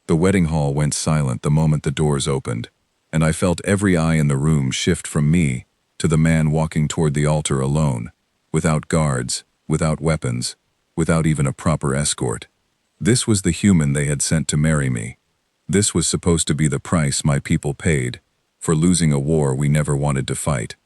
The wedding hall went silent the moment the doors opened, and I felt every eye in the room shift from me to the man walking toward the altar alone, without guards, without weapons, without even a proper escort. This was the human they had sent to marry me. This was supposed to be the price my people paid for losing a war we never wanted to fight.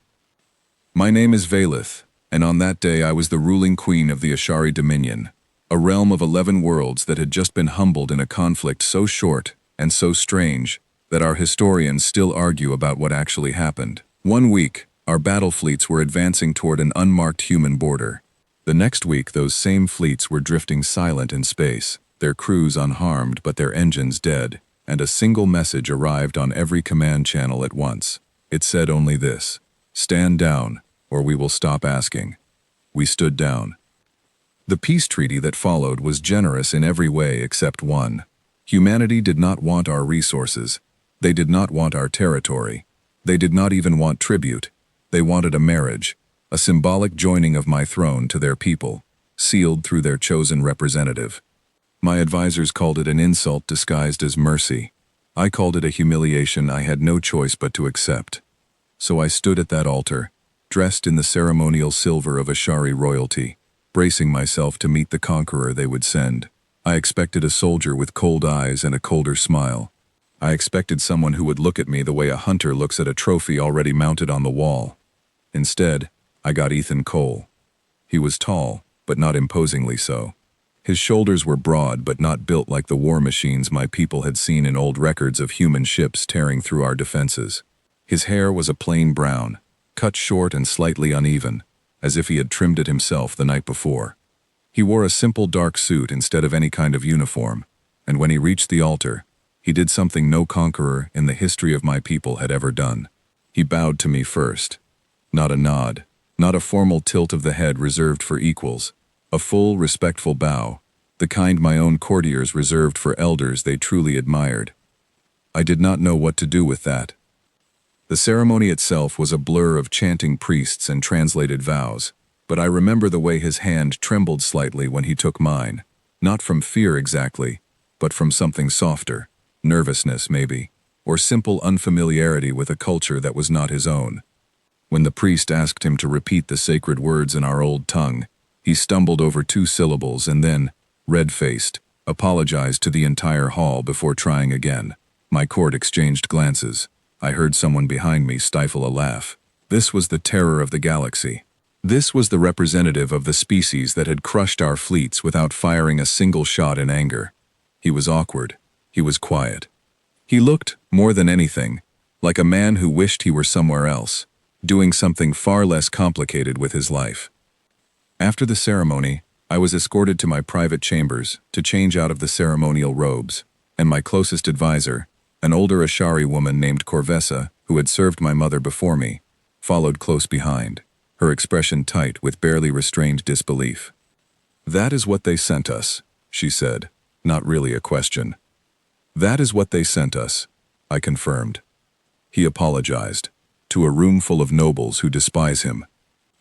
My name is Valith, and on that day I was the ruling queen of the Ashari Dominion, a realm of 11 worlds that had just been humbled in a conflict so short and so strange that our historians still argue about what actually happened. One week, our battle fleets were advancing toward an unmarked human border. The next week, those same fleets were drifting silent in space, their crews unharmed but their engines dead, and a single message arrived on every command channel at once. It said only this: "Stand down, or we will stop asking." We stood down. The peace treaty that followed was generous in every way except one. Humanity did not want our resources. They did not want our territory. They did not even want tribute. They wanted a marriage, a symbolic joining of my throne to their people, sealed through their chosen representative. My advisors called it an insult disguised as mercy. I called it a humiliation I had no choice but to accept. So I stood at that altar, dressed in the ceremonial silver of Ashari royalty, bracing myself to meet the conqueror they would send. I expected a soldier with cold eyes and a colder smile. I expected someone who would look at me the way a hunter looks at a trophy already mounted on the wall. Instead, I got Ethan Cole. He was tall, but not imposingly so. His shoulders were broad but not built like the war machines my people had seen in old records of human ships tearing through our defenses. His hair was a plain brown, cut short and slightly uneven, as if he had trimmed it himself the night before. He wore a simple dark suit instead of any kind of uniform, and when he reached the altar, he did something no conqueror in the history of my people had ever done. He bowed to me first. Not a nod, not a formal tilt of the head reserved for equals, a full, respectful bow, the kind my own courtiers reserved for elders they truly admired. I did not know what to do with that. The ceremony itself was a blur of chanting priests and translated vows, but I remember the way his hand trembled slightly when he took mine, not from fear exactly, but from something softer, nervousness maybe, or simple unfamiliarity with a culture that was not his own. When the priest asked him to repeat the sacred words in our old tongue, he stumbled over 2 syllables and then, red-faced, apologized to the entire hall before trying again. My court exchanged glances. I heard someone behind me stifle a laugh. This was the terror of the galaxy. This was the representative of the species that had crushed our fleets without firing a single shot in anger. He was awkward. He was quiet. He looked, more than anything, like a man who wished he were somewhere else, doing something far less complicated with his life. After the ceremony, I was escorted to my private chambers to change out of the ceremonial robes, and my closest advisor, an older Ashari woman named Corvessa, who had served my mother before me, followed close behind, her expression tight with barely restrained disbelief. "That is what they sent us," she said, not really a question. "That is what they sent us," I confirmed. He apologized, to a room full of nobles who despise him.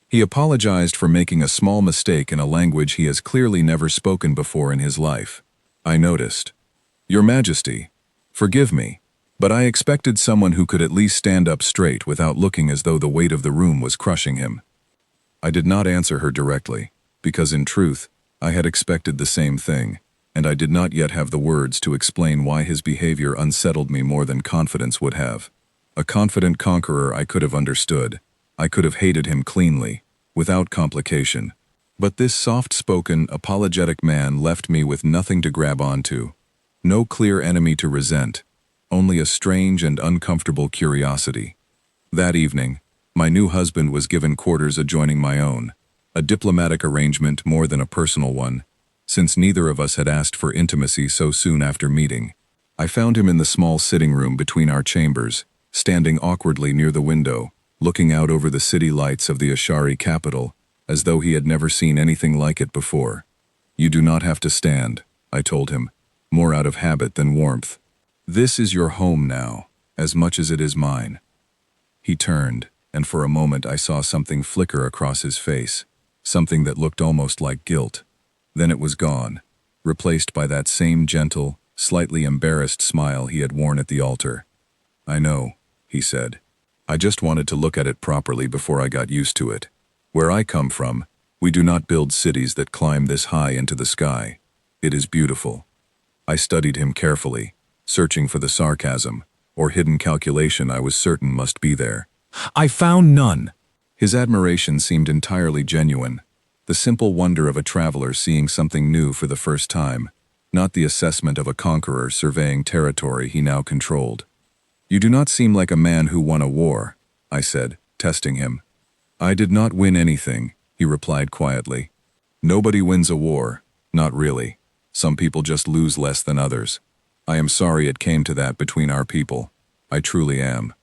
He apologized for making a small mistake in a language he has clearly never spoken before in his life. I noticed. "Your Majesty, forgive me, but I expected someone who could at least stand up straight without looking as though the weight of the room was crushing him." I did not answer her directly, because in truth, I had expected the same thing, and I did not yet have the words to explain why his behavior unsettled me more than confidence would have. A confident conqueror I could have understood. I could have hated him cleanly, without complication. But this soft-spoken, apologetic man left me with nothing to grab onto. No clear enemy to resent, only a strange and uncomfortable curiosity. That evening, my new husband was given quarters adjoining my own, a diplomatic arrangement more than a personal one, since neither of us had asked for intimacy so soon after meeting. I found him in the small sitting room between our chambers, standing awkwardly near the window, looking out over the city lights of the Ashari capital, as though he had never seen anything like it before. "You do not have to stand," I told him, more out of habit than warmth. "This is your home now, as much as it is mine." He turned, and for a moment I saw something flicker across his face, something that looked almost like guilt. Then it was gone, replaced by that same gentle, slightly embarrassed smile he had worn at the altar. "I know," he said. "I just wanted to look at it properly before I got used to it. Where I come from, we do not build cities that climb this high into the sky. It is beautiful." I studied him carefully, searching for the sarcasm or hidden calculation I was certain must be there. "I found none." His admiration seemed entirely genuine, the simple wonder of a traveler seeing something new for the first time, not the assessment of a conqueror surveying territory he now controlled. "You do not seem like a man who won a war," I said, testing him. "I did not win anything," he replied quietly. "Nobody wins a war, not really. Some people just lose less than others. I am sorry it came to that between our people. I truly am."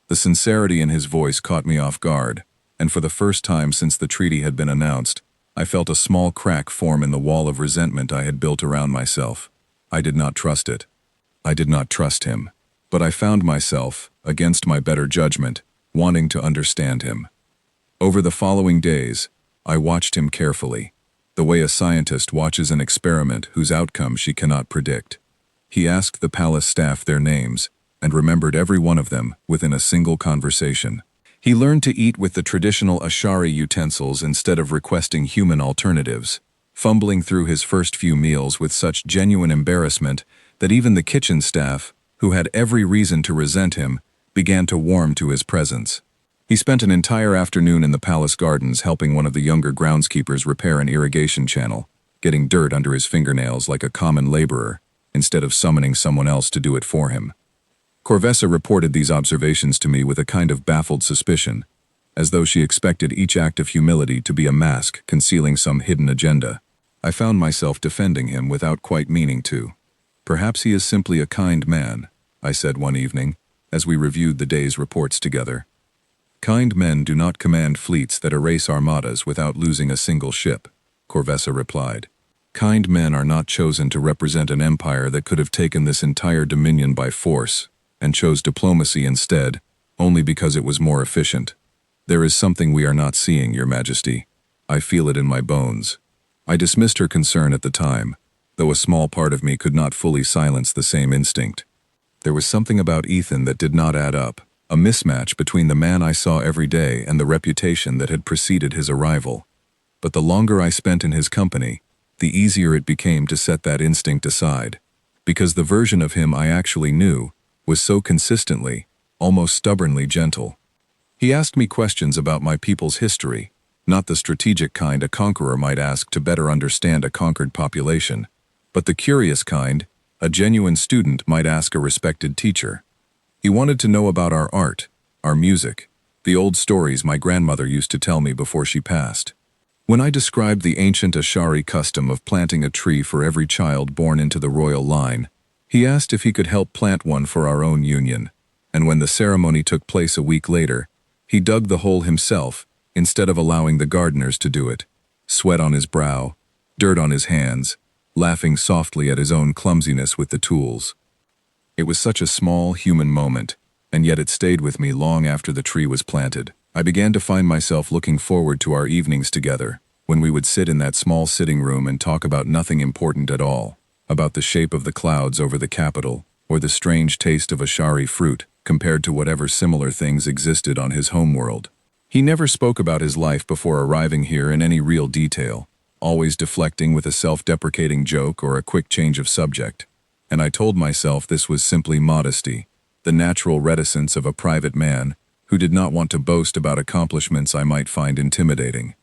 The sincerity in his voice caught me off guard, and for the first time since the treaty had been announced, I felt a small crack form in the wall of resentment I had built around myself. I did not trust it. I did not trust him. But I found myself, against my better judgment, wanting to understand him. Over the following days, I watched him carefully, the way a scientist watches an experiment whose outcome she cannot predict. He asked the palace staff their names, and remembered every one of them within a single conversation. He learned to eat with the traditional Ashari utensils instead of requesting human alternatives, fumbling through his first few meals with such genuine embarrassment that even the kitchen staff, who had every reason to resent him, began to warm to his presence. He spent an entire afternoon in the palace gardens helping one of the younger groundskeepers repair an irrigation channel, getting dirt under his fingernails like a common laborer, instead of summoning someone else to do it for him. Corvessa reported these observations to me with a kind of baffled suspicion, as though she expected each act of humility to be a mask concealing some hidden agenda. I found myself defending him without quite meaning to. "Perhaps he is simply a kind man," I said one evening, as we reviewed the day's reports together. "Kind men do not command fleets that erase armadas without losing a single ship," Corvessa replied. "Kind men are not chosen to represent an empire that could have taken this entire dominion by force, and chose diplomacy instead, only because it was more efficient. There is something we are not seeing, Your Majesty. I feel it in my bones." I dismissed her concern at the time, though a small part of me could not fully silence the same instinct. There was something about Ethan that did not add up, a mismatch between the man I saw every day and the reputation that had preceded his arrival. But the longer I spent in his company, the easier it became to set that instinct aside, because the version of him I actually knew was so consistently, almost stubbornly gentle. He asked me questions about my people's history, not the strategic kind a conqueror might ask to better understand a conquered population, but the curious kind a genuine student might ask a respected teacher. He wanted to know about our art, our music, the old stories my grandmother used to tell me before she passed. When I described the ancient Ashari custom of planting a tree for every child born into the royal line, he asked if he could help plant one for our own union, and when the ceremony took place a week later, he dug the hole himself instead of allowing the gardeners to do it, sweat on his brow, dirt on his hands, laughing softly at his own clumsiness with the tools. It was such a small, human moment, and yet it stayed with me long after the tree was planted. I began to find myself looking forward to our evenings together, when we would sit in that small sitting room and talk about nothing important at all, about the shape of the clouds over the capital, or the strange taste of Ashari fruit compared to whatever similar things existed on his homeworld. He never spoke about his life before arriving here in any real detail, always deflecting with a self-deprecating joke or a quick change of subject. And I told myself this was simply modesty, the natural reticence of a private man who did not want to boast about accomplishments I might find intimidating.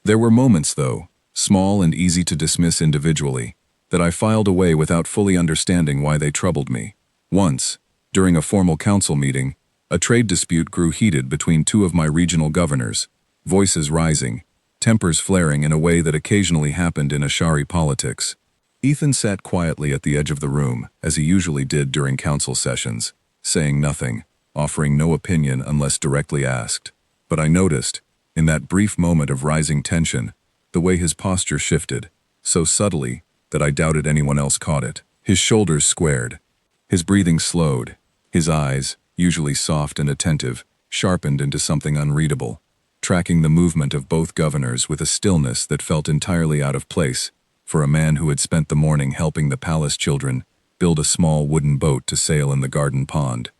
There were moments, though, small and easy to dismiss individually, that I filed away without fully understanding why they troubled me. Once, during a formal council meeting, a trade dispute grew heated between two of my regional governors, voices rising, tempers flaring in a way that occasionally happened in Ashari politics. Ethan sat quietly at the edge of the room, as he usually did during council sessions, saying nothing, offering no opinion unless directly asked. But I noticed, in that brief moment of rising tension, the way his posture shifted, so subtly that I doubted anyone else caught it. His shoulders squared, his breathing slowed, his eyes, usually soft and attentive, sharpened into something unreadable, tracking the movement of both governors with a stillness that felt entirely out of place for a man who had spent the morning helping the palace children build a small wooden boat to sail in the garden pond.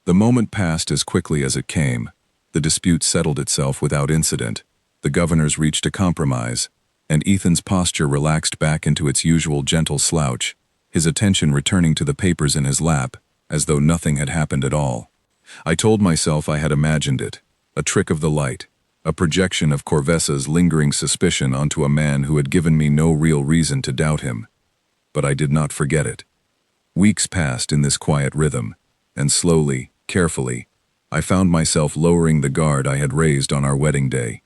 The moment passed as quickly as it came. The dispute settled itself without incident. The governors reached a compromise, and Ethan's posture relaxed back into its usual gentle slouch, his attention returning to the papers in his lap, as though nothing had happened at all. I told myself I had imagined it, a trick of the light, a projection of Corvessa's lingering suspicion onto a man who had given me no real reason to doubt him. But I did not forget it. Weeks passed in this quiet rhythm, and slowly, carefully, I found myself lowering the guard I had raised on our wedding day.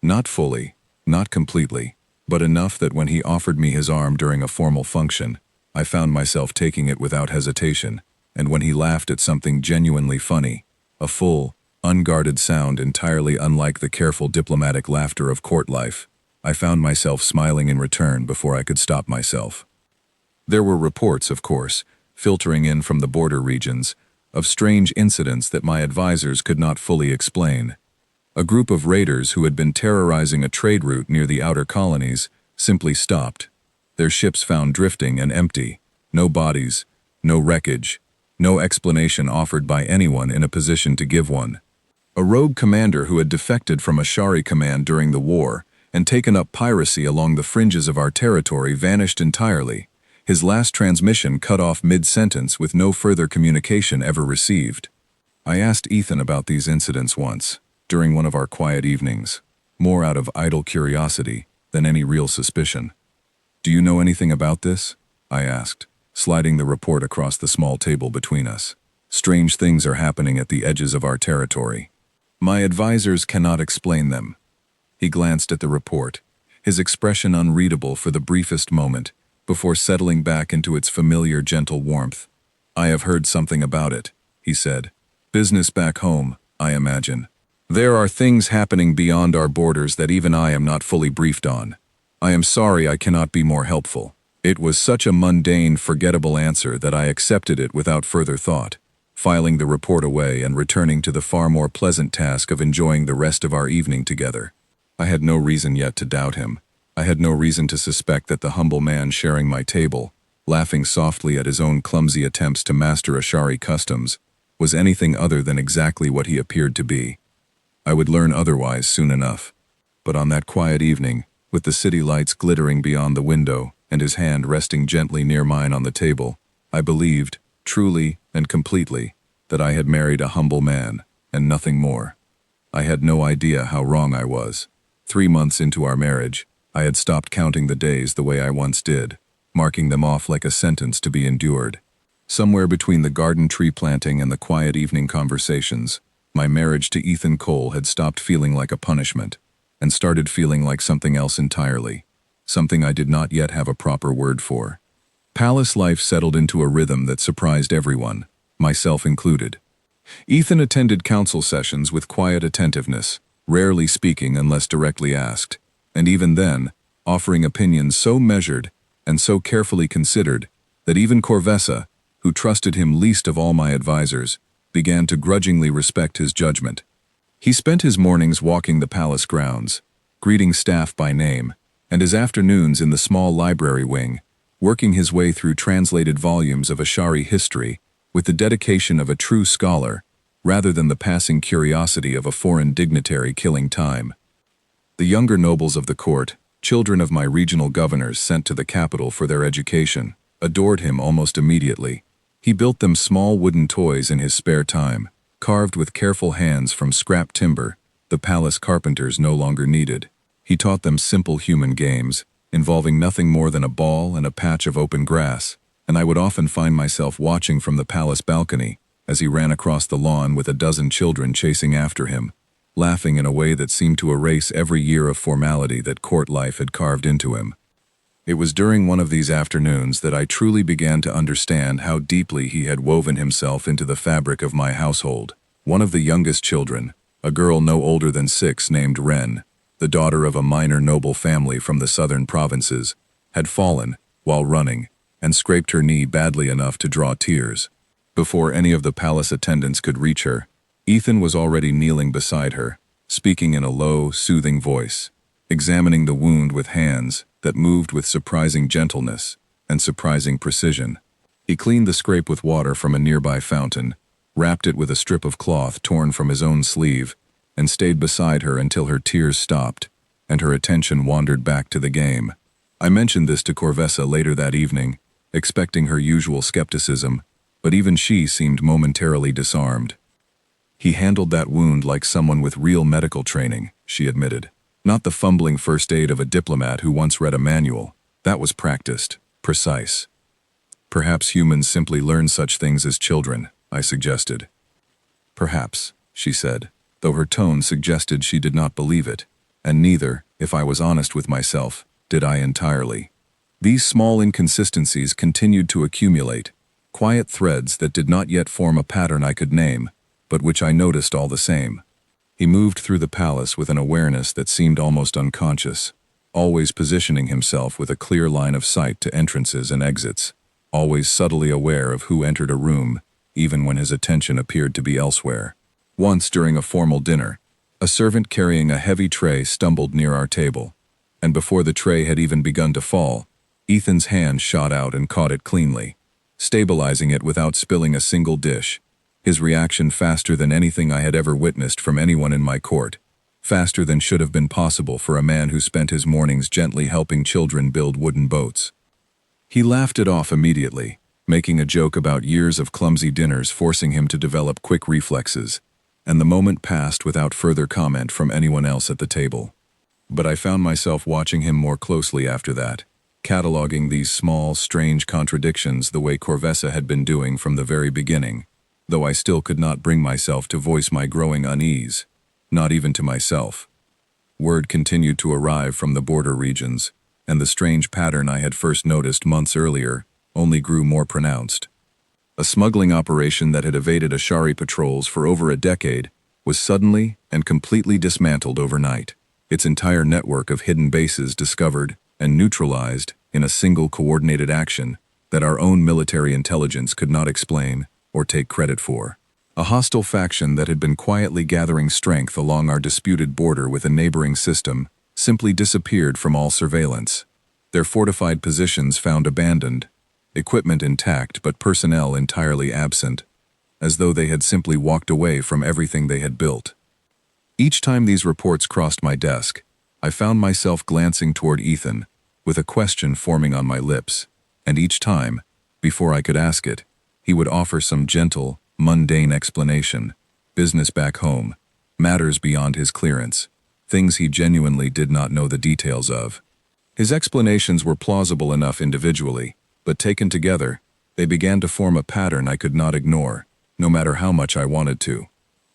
Not fully, not completely, but enough that when he offered me his arm during a formal function, I found myself taking it without hesitation, and when he laughed at something genuinely funny, a full, unguarded sound entirely unlike the careful diplomatic laughter of court life, I found myself smiling in return before I could stop myself. There were reports, of course, filtering in from the border regions, of strange incidents that my advisors could not fully explain. A group of raiders who had been terrorizing a trade route near the outer colonies simply stopped, their ships found drifting and empty, no bodies, no wreckage, no explanation offered by anyone in a position to give one. A rogue commander who had defected from a Shari command during the war and taken up piracy along the fringes of our territory vanished entirely, his last transmission cut off mid-sentence with no further communication ever received. I asked Ethan about these incidents once, during one of our quiet evenings, more out of idle curiosity than any real suspicion. "Do you know anything about this?" I asked, sliding the report across the small table between us. "Strange things are happening at the edges of our territory. My advisors cannot explain them." He glanced at the report, his expression unreadable for the briefest moment, before settling back into its familiar gentle warmth. "I have heard something about it," he said. "Business back home, I imagine. There are things happening beyond our borders that even I am not fully briefed on. I am sorry I cannot be more helpful." It was such a mundane, forgettable answer that I accepted it without further thought, filing the report away and returning to the far more pleasant task of enjoying the rest of our evening together. I had no reason yet to doubt him. I had no reason to suspect that the humble man sharing my table, laughing softly at his own clumsy attempts to master Ashari customs, was anything other than exactly what he appeared to be. I would learn otherwise soon enough. But on that quiet evening, with the city lights glittering beyond the window and his hand resting gently near mine on the table, I believed, truly and completely, that I had married a humble man, and nothing more. I had no idea how wrong I was. 3 months into our marriage, I had stopped counting the days the way I once did, marking them off like a sentence to be endured. Somewhere between the garden tree planting and the quiet evening conversations, my marriage to Ethan Cole had stopped feeling like a punishment, and started feeling like something else entirely, something I did not yet have a proper word for. Palace life settled into a rhythm that surprised everyone, myself included. Ethan attended council sessions with quiet attentiveness, rarely speaking unless directly asked, and even then, offering opinions so measured and so carefully considered that even Corvessa, who trusted him least of all my advisors, began to grudgingly respect his judgment. He spent his mornings walking the palace grounds, greeting staff by name, and his afternoons in the small library wing, working his way through translated volumes of Ashari history with the dedication of a true scholar, rather than the passing curiosity of a foreign dignitary killing time. The younger nobles of the court, children of my regional governors sent to the capital for their education, adored him almost immediately. He built them small wooden toys in his spare time, carved with careful hands from scrap timber the palace carpenters no longer needed. He taught them simple human games, involving nothing more than a ball and a patch of open grass, and I would often find myself watching from the palace balcony as he ran across the lawn with a dozen children chasing after him, laughing in a way that seemed to erase every year of formality that court life had carved into him. It was during one of these afternoons that I truly began to understand how deeply he had woven himself into the fabric of my household. One of the youngest children, a girl no older than 6 named Wren, the daughter of a minor noble family from the southern provinces, had fallen, while running, and scraped her knee badly enough to draw tears. Before any of the palace attendants could reach her, Ethan was already kneeling beside her, speaking in a low, soothing voice, examining the wound with hands that moved with surprising gentleness and surprising precision. He cleaned the scrape with water from a nearby fountain, wrapped it with a strip of cloth torn from his own sleeve, and stayed beside her until her tears stopped and her attention wandered back to the game. I mentioned this to Corvessa later that evening, expecting her usual skepticism, but even she seemed momentarily disarmed. "He handled that wound like someone with real medical training," she admitted. "Not the fumbling first aid of a diplomat who once read a manual. That was practiced, precise." "Perhaps humans simply learn such things as children," I suggested. "Perhaps," she said, though her tone suggested she did not believe it, and neither, if I was honest with myself, did I entirely. These small inconsistencies continued to accumulate, quiet threads that did not yet form a pattern I could name, but which I noticed all the same. He moved through the palace with an awareness that seemed almost unconscious, always positioning himself with a clear line of sight to entrances and exits, always subtly aware of who entered a room, even when his attention appeared to be elsewhere. Once during a formal dinner, a servant carrying a heavy tray stumbled near our table, and before the tray had even begun to fall, Ethan's hand shot out and caught it cleanly, stabilizing it without spilling a single dish. His reaction faster than anything I had ever witnessed from anyone in my court, faster than should have been possible for a man who spent his mornings gently helping children build wooden boats. He laughed it off immediately, making a joke about years of clumsy dinners forcing him to develop quick reflexes, and the moment passed without further comment from anyone else at the table. But I found myself watching him more closely after that, cataloging these small, strange contradictions the way Corvessa had been doing from the very beginning, though I still could not bring myself to voice my growing unease, not even to myself. Word continued to arrive from the border regions, and the strange pattern I had first noticed months earlier only grew more pronounced. A smuggling operation that had evaded Ashari patrols for over a decade was suddenly and completely dismantled overnight, its entire network of hidden bases discovered and neutralized in a single coordinated action that our own military intelligence could not explain or take credit for. A hostile faction that had been quietly gathering strength along our disputed border with a neighboring system simply disappeared from all surveillance. Their fortified positions found abandoned, equipment intact but personnel entirely absent, as though they had simply walked away from everything they had built. Each time these reports crossed my desk, I found myself glancing toward Ethan, with a question forming on my lips, and each time, before I could ask it, he would offer some gentle, mundane explanation, business back home, matters beyond his clearance, things he genuinely did not know the details of. His explanations were plausible enough individually, but taken together, they began to form a pattern I could not ignore, no matter how much I wanted to.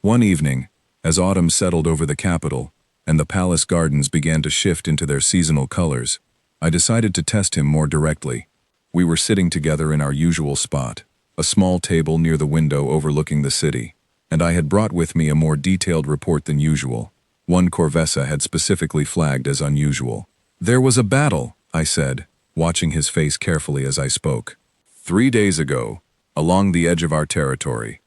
One evening, as autumn settled over the capital, and the palace gardens began to shift into their seasonal colors, I decided to test him more directly. We were sitting together in our usual spot, a small table near the window overlooking the city, and I had brought with me a more detailed report than usual, one Corvessa had specifically flagged as unusual. "There was a battle," I said, watching his face carefully as I spoke. "3 days ago, along the edge of our territory,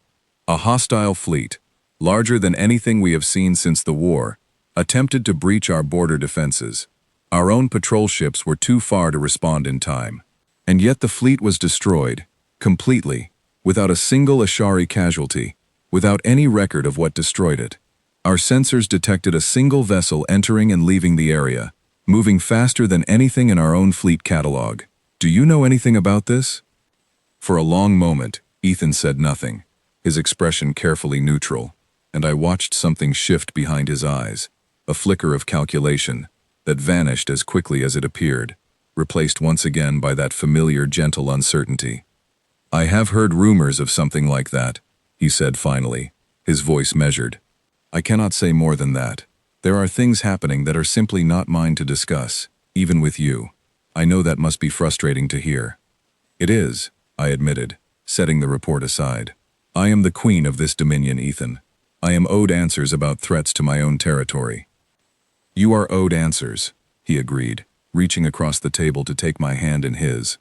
a hostile fleet, larger than anything we have seen since the war, attempted to breach our border defenses. Our own patrol ships were too far to respond in time. And yet the fleet was destroyed, completely, without a single Ashari casualty, without any record of what destroyed it. Our sensors detected a single vessel entering and leaving the area, moving faster than anything in our own fleet catalog. Do you know anything about this?" For a long moment, Ethan said nothing, his expression carefully neutral, and I watched something shift behind his eyes, a flicker of calculation that vanished as quickly as it appeared, replaced once again by that familiar gentle uncertainty. "I have heard rumors of something like that," he said finally, his voice measured. "I cannot say more than that. There are things happening that are simply not mine to discuss, even with you. I know that must be frustrating to hear." "It is," I admitted, setting the report aside. "I am the queen of this dominion, Ethan. I am owed answers about threats to my own territory." "You are owed answers," he agreed, reaching across the table to take my hand in his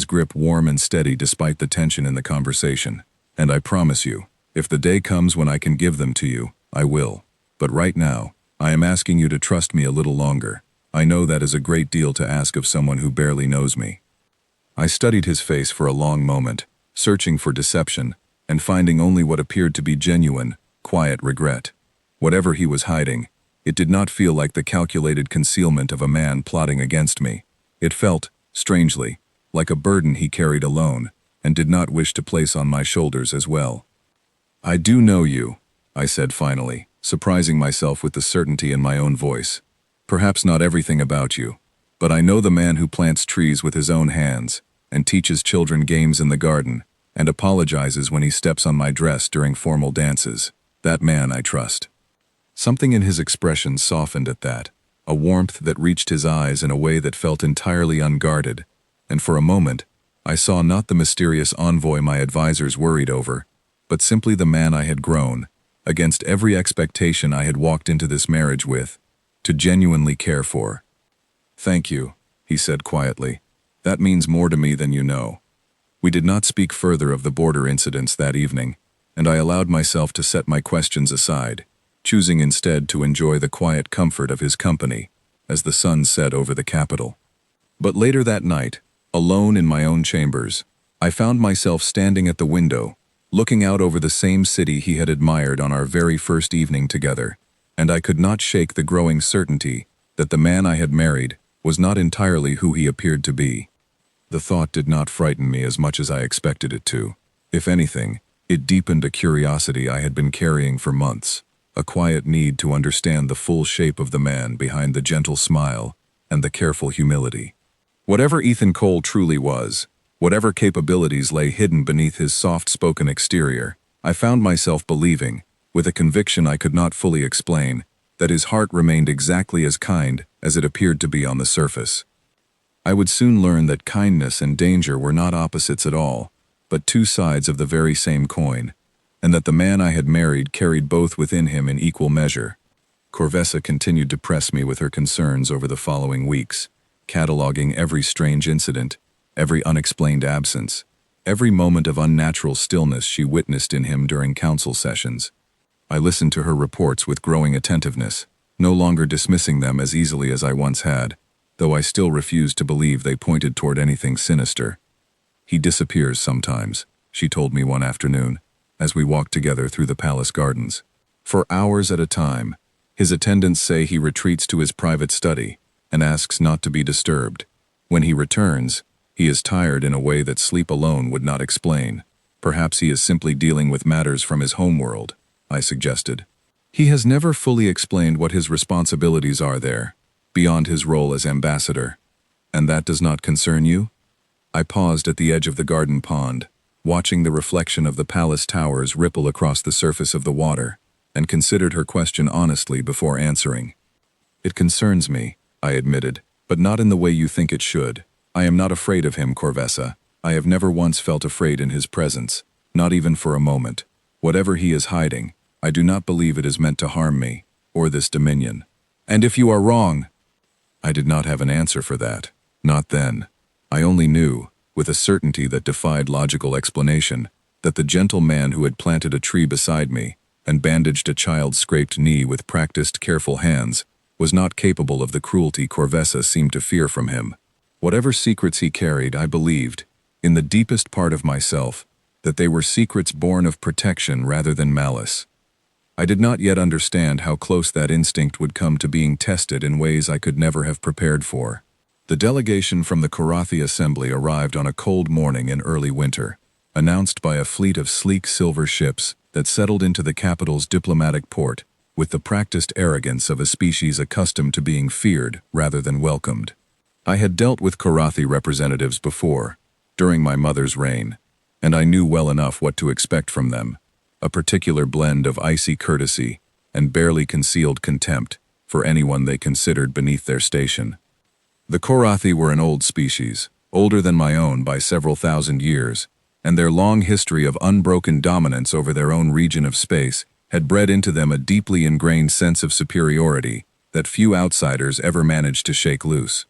grip warm and steady despite the tension in the conversation. "And I promise you, if the day comes when I can give them to you, I will. But right now, I am asking you to trust me a little longer. I know that is a great deal to ask of someone who barely knows me." I studied his face for a long moment, searching for deception, and finding only what appeared to be genuine, quiet regret. Whatever he was hiding, it did not feel like the calculated concealment of a man plotting against me. It felt, strangely, like a burden he carried alone, and did not wish to place on my shoulders as well. "I do know you," I said finally, surprising myself with the certainty in my own voice. "Perhaps not everything about you, but I know the man who plants trees with his own hands, and teaches children games in the garden, and apologizes when he steps on my dress during formal dances. That man I trust." Something in his expression softened at that, a warmth that reached his eyes in a way that felt entirely unguarded, and for a moment, I saw not the mysterious envoy my advisors worried over, but simply the man I had grown, against every expectation I had walked into this marriage with, to genuinely care for. "Thank you," he said quietly. "That means more to me than you know." We did not speak further of the border incidents that evening, and I allowed myself to set my questions aside, choosing instead to enjoy the quiet comfort of his company as the sun set over the capital. But later that night, alone in my own chambers, I found myself standing at the window, looking out over the same city he had admired on our very first evening together, and I could not shake the growing certainty that the man I had married was not entirely who he appeared to be. The thought did not frighten me as much as I expected it to. If anything, it deepened a curiosity I had been carrying for months, a quiet need to understand the full shape of the man behind the gentle smile and the careful humility. Whatever Ethan Cole truly was, whatever capabilities lay hidden beneath his soft-spoken exterior, I found myself believing, with a conviction I could not fully explain, that his heart remained exactly as kind as it appeared to be on the surface. I would soon learn that kindness and danger were not opposites at all, but two sides of the very same coin, and that the man I had married carried both within him in equal measure. Corvessa continued to press me with her concerns over the following weeks, cataloging every strange incident, every unexplained absence, every moment of unnatural stillness she witnessed in him during council sessions. I listened to her reports with growing attentiveness, no longer dismissing them as easily as I once had, though I still refused to believe they pointed toward anything sinister. "He disappears sometimes," she told me one afternoon, as we walked together through the palace gardens. "For hours at a time. His attendants say he retreats to his private study and asks not to be disturbed. When he returns, he is tired in a way that sleep alone would not explain. Perhaps he is simply dealing with matters from his homeworld," I suggested. "He has never fully explained what his responsibilities are there, beyond his role as ambassador. And that does not concern you?" I paused at the edge of the garden pond, watching the reflection of the palace towers ripple across the surface of the water, and considered her question honestly before answering. "It concerns me," I admitted, "but not in the way you think it should. I am not afraid of him, Corvessa. I have never once felt afraid in his presence, not even for a moment. Whatever he is hiding, I do not believe it is meant to harm me, or this dominion." "And if you are wrong?" I did not have an answer for that. Not then. I only knew, with a certainty that defied logical explanation, that the gentle man who had planted a tree beside me and bandaged a child's scraped knee with practiced, careful hands was not capable of the cruelty Corvessa seemed to fear from him. Whatever secrets he carried, I believed, in the deepest part of myself, that they were secrets born of protection rather than malice. I did not yet understand how close that instinct would come to being tested in ways I could never have prepared for. The delegation from the Korathi Assembly arrived on a cold morning in early winter, announced by a fleet of sleek silver ships that settled into the capital's diplomatic port with the practiced arrogance of a species accustomed to being feared rather than welcomed. I had dealt with Korathi representatives before, during my mother's reign, and I knew well enough what to expect from them, a particular blend of icy courtesy and barely concealed contempt for anyone they considered beneath their station. The Korathi were an old species, older than my own by several thousand years, and their long history of unbroken dominance over their own region of space had bred into them a deeply ingrained sense of superiority that few outsiders ever managed to shake loose.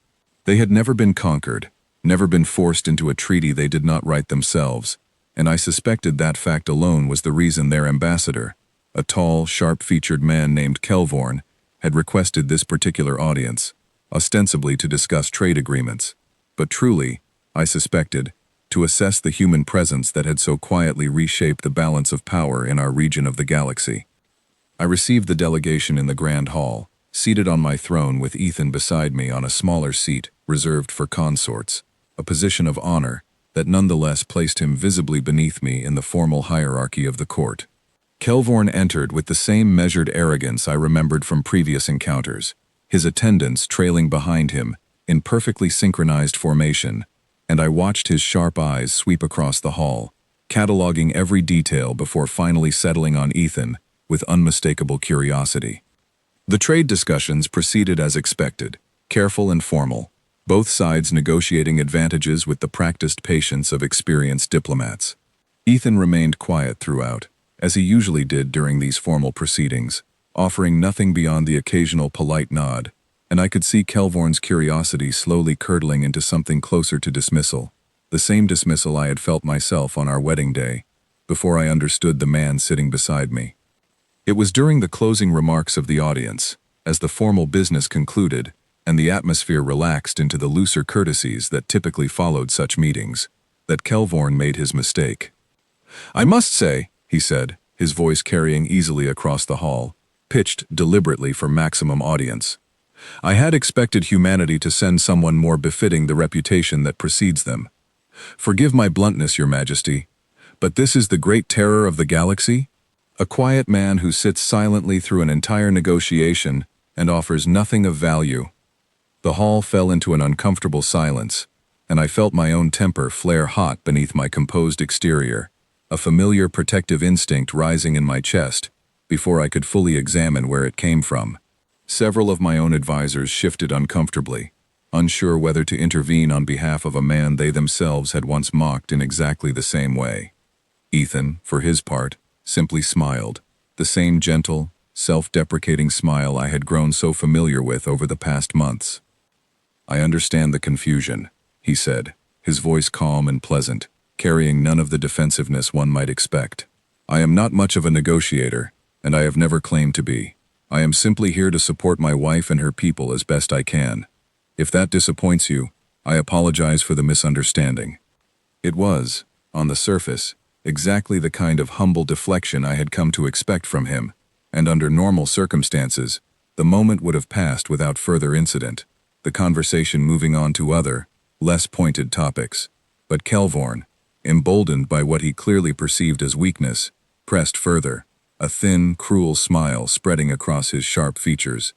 They had never been conquered, never been forced into a treaty they did not write themselves, and I suspected that fact alone was the reason their ambassador, a tall, sharp-featured man named Kelvorn, had requested this particular audience, ostensibly to discuss trade agreements. But truly, I suspected, to assess the human presence that had so quietly reshaped the balance of power in our region of the galaxy. I received the delegation in the Grand Hall, seated on my throne with Ethan beside me on a smaller seat reserved for consorts, a position of honor that nonetheless placed him visibly beneath me in the formal hierarchy of the court. Kelvorn entered with the same measured arrogance I remembered from previous encounters, his attendants trailing behind him in perfectly synchronized formation, and I watched his sharp eyes sweep across the hall, cataloging every detail before finally settling on Ethan with unmistakable curiosity. The trade discussions proceeded as expected, careful and formal, both sides negotiating advantages with the practiced patience of experienced diplomats. Ethan remained quiet throughout, as he usually did during these formal proceedings, offering nothing beyond the occasional polite nod, and I could see Kelvorn's curiosity slowly curdling into something closer to dismissal, the same dismissal I had felt myself on our wedding day, before I understood the man sitting beside me. It was during the closing remarks of the audience, as the formal business concluded and the atmosphere relaxed into the looser courtesies that typically followed such meetings, that Kelvorn made his mistake. "I must say," he said, his voice carrying easily across the hall, pitched deliberately for maximum audience, "I had expected humanity to send someone more befitting the reputation that precedes them. Forgive my bluntness, Your Majesty, but this is the great terror of the galaxy? A quiet man who sits silently through an entire negotiation and offers nothing of value." The hall fell into an uncomfortable silence, and I felt my own temper flare hot beneath my composed exterior, a familiar protective instinct rising in my chest before I could fully examine where it came from. Several of my own advisors shifted uncomfortably, unsure whether to intervene on behalf of a man they themselves had once mocked in exactly the same way. Ethan, for his part, simply smiled, the same gentle, self-deprecating smile I had grown so familiar with over the past months. "I understand the confusion," he said, his voice calm and pleasant, carrying none of the defensiveness one might expect. "I am not much of a negotiator, and I have never claimed to be. I am simply here to support my wife and her people as best I can. If that disappoints you, I apologize for the misunderstanding." It was, on the surface, exactly the kind of humble deflection I had come to expect from him, and under normal circumstances, the moment would have passed without further incident, the conversation moving on to other, less pointed topics. But Kelvorn, emboldened by what he clearly perceived as weakness, pressed further, a thin, cruel smile spreading across his sharp features.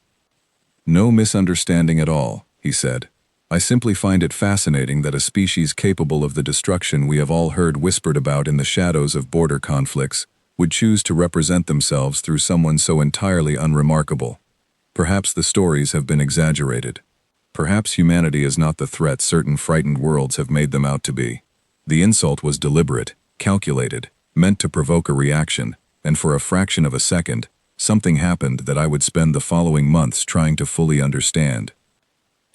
"No misunderstanding at all," he said. "I simply find it fascinating that a species capable of the destruction we have all heard whispered about in the shadows of border conflicts would choose to represent themselves through someone so entirely unremarkable. Perhaps the stories have been exaggerated. Perhaps humanity is not the threat certain frightened worlds have made them out to be. The insult was deliberate, calculated, meant to provoke a reaction, and for a fraction of a second, something happened that I would spend the following months trying to fully understand."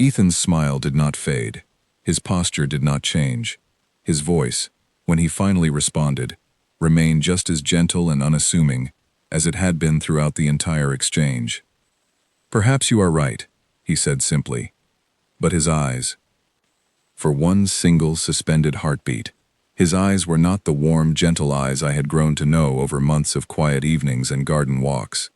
Ethan's smile did not fade. His posture did not change. His voice, when he finally responded, remained just as gentle and unassuming as it had been throughout the entire exchange. "Perhaps you are right," he said simply. But his eyes, for one single suspended heartbeat, his eyes were not the warm, gentle eyes I had grown to know over months of quiet evenings and garden walks.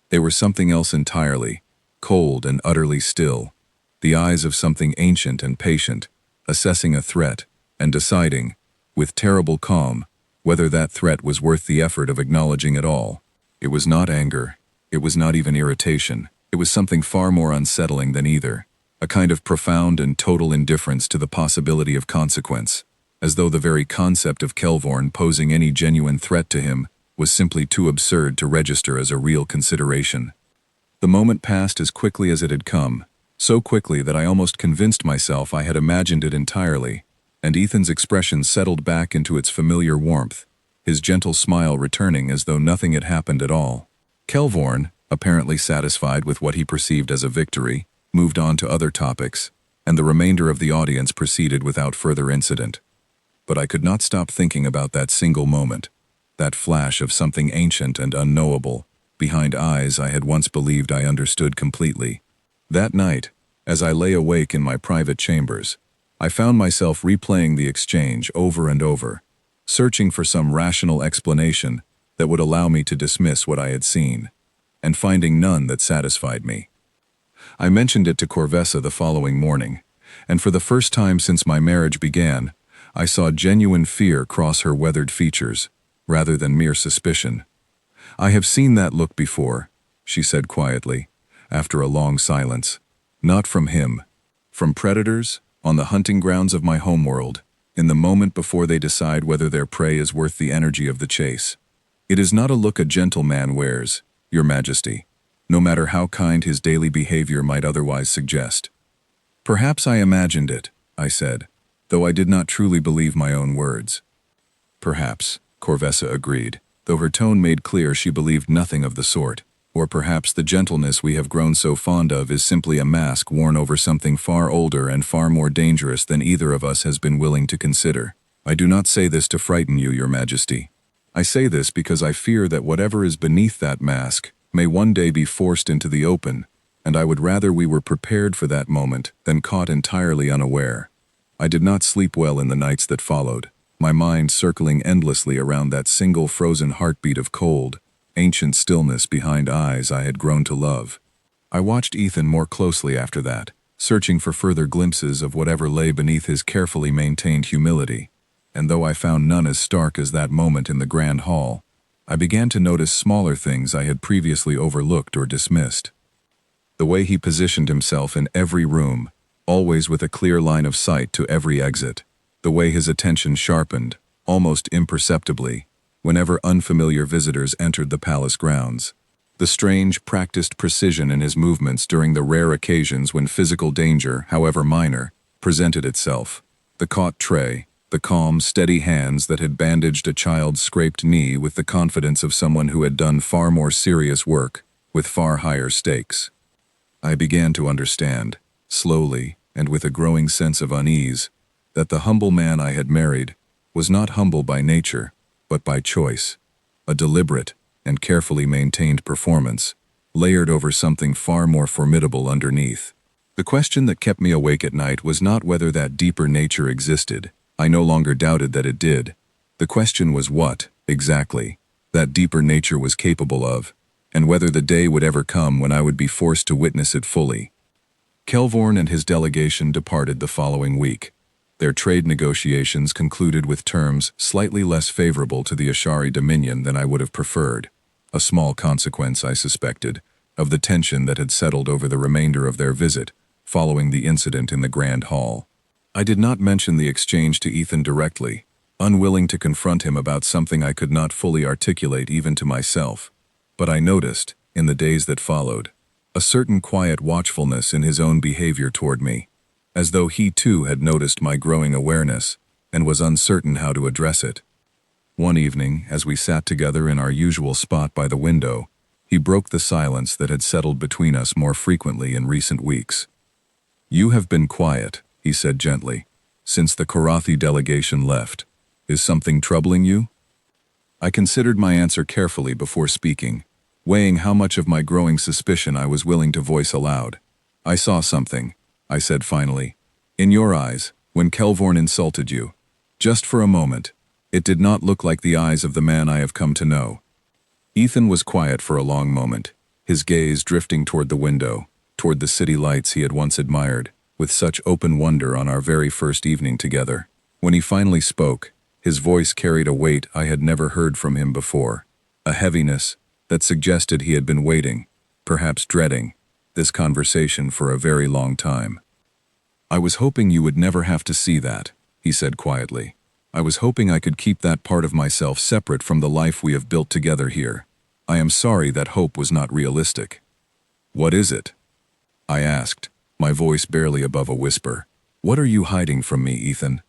They were something else entirely, cold and utterly still, the eyes of something ancient and patient, assessing a threat and deciding, with terrible calm, whether that threat was worth the effort of acknowledging at all. It was not anger, it was not even irritation, it was something far more unsettling than either, a kind of profound and total indifference to the possibility of consequence, as though the very concept of Kelvorn posing any genuine threat to him was simply too absurd to register as a real consideration. The moment passed as quickly as it had come, so quickly that I almost convinced myself I had imagined it entirely, and Ethan's expression settled back into its familiar warmth, his gentle smile returning as though nothing had happened at all. Kelvorn, apparently satisfied with what he perceived as a victory, moved on to other topics, and the remainder of the audience proceeded without further incident. But I could not stop thinking about that single moment, that flash of something ancient and unknowable, behind eyes I had once believed I understood completely. That night, as I lay awake in my private chambers, I found myself replaying the exchange over and over, searching for some rational explanation that would allow me to dismiss what I had seen, and finding none that satisfied me. I mentioned it to Corvessa the following morning, and for the first time since my marriage began, I saw genuine fear cross her weathered features, rather than mere suspicion. "I have seen that look before," she said quietly, after a long silence. "Not from him. From predators, on the hunting grounds of my homeworld, in the moment before they decide whether their prey is worth the energy of the chase. It is not a look a gentleman wears, Your Majesty, no matter how kind his daily behavior might otherwise suggest." "Perhaps I imagined it," I said, though I did not truly believe my own words. "Perhaps," Corvessa agreed, though her tone made clear she believed nothing of the sort. "Or perhaps the gentleness we have grown so fond of is simply a mask worn over something far older and far more dangerous than either of us has been willing to consider. I do not say this to frighten you, Your Majesty. I say this because I fear that whatever is beneath that mask may one day be forced into the open, and I would rather we were prepared for that moment than caught entirely unaware." I did not sleep well in the nights that followed, my mind circling endlessly around that single frozen heartbeat of cold, ancient stillness behind eyes I had grown to love. I watched Ethan more closely after that, searching for further glimpses of whatever lay beneath his carefully maintained humility, and though I found none as stark as that moment in the grand hall, I began to notice smaller things I had previously overlooked or dismissed. The way he positioned himself in every room, always with a clear line of sight to every exit. The way his attention sharpened, almost imperceptibly, whenever unfamiliar visitors entered the palace grounds. The strange, practiced precision in his movements during the rare occasions when physical danger, however minor, presented itself. The caught tray, the calm, steady hands that had bandaged a child's scraped knee with the confidence of someone who had done far more serious work, with far higher stakes. I began to understand, slowly and with a growing sense of unease, that the humble man I had married was not humble by nature, but by choice, a deliberate and carefully maintained performance, layered over something far more formidable underneath. The question that kept me awake at night was not whether that deeper nature existed. I no longer doubted that it did. The question was what, exactly, that deeper nature was capable of, and whether the day would ever come when I would be forced to witness it fully. Kelvorn and his delegation departed the following week. Their trade negotiations concluded with terms slightly less favorable to the Ashari Dominion than I would have preferred, a small consequence, I suspected, of the tension that had settled over the remainder of their visit, following the incident in the Grand Hall. I did not mention the exchange to Ethan directly, unwilling to confront him about something I could not fully articulate even to myself, but I noticed, in the days that followed, a certain quiet watchfulness in his own behavior toward me, as though he too had noticed my growing awareness and was uncertain how to address it. One evening, as we sat together in our usual spot by the window, he broke the silence that had settled between us more frequently in recent weeks. "You have been quiet," he said gently, "since the Korathi delegation left. Is something troubling you?" I considered my answer carefully before speaking, weighing how much of my growing suspicion I was willing to voice aloud. "I saw something," I said finally, "in your eyes, when Kelvorn insulted you. Just for a moment. It did not look like the eyes of the man I have come to know." Ethan was quiet for a long moment, his gaze drifting toward the window, toward the city lights he had once admired, with such open wonder on our very first evening together. When he finally spoke, his voice carried a weight I had never heard from him before, a heaviness that suggested he had been waiting, perhaps dreading, this conversation for a very long time. "I was hoping you would never have to see that," he said quietly. "I was hoping I could keep that part of myself separate from the life we have built together here. I am sorry that hope was not realistic." "What is it?" I asked, my voice barely above a whisper. "What are you hiding from me, Ethan?"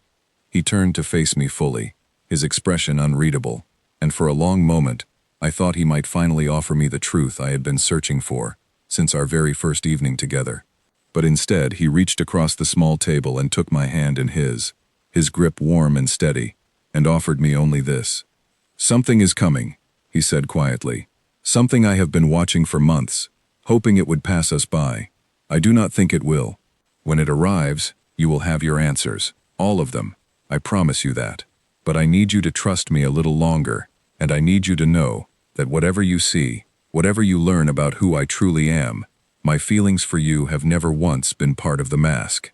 He turned to face me fully, his expression unreadable, and for a long moment, I thought he might finally offer me the truth I had been searching for since our very first evening together. But instead, he reached across the small table and took my hand in his grip warm and steady, and offered me only this. "Something is coming," he said quietly. "Something I have been watching for months, hoping it would pass us by. I do not think it will. When it arrives, You will have your answers. All of them. I promise you that. But I need you to trust me a little longer, and I need you to know that whatever you see, whatever you learn about who I truly am, my feelings for you have never once been part of the mask.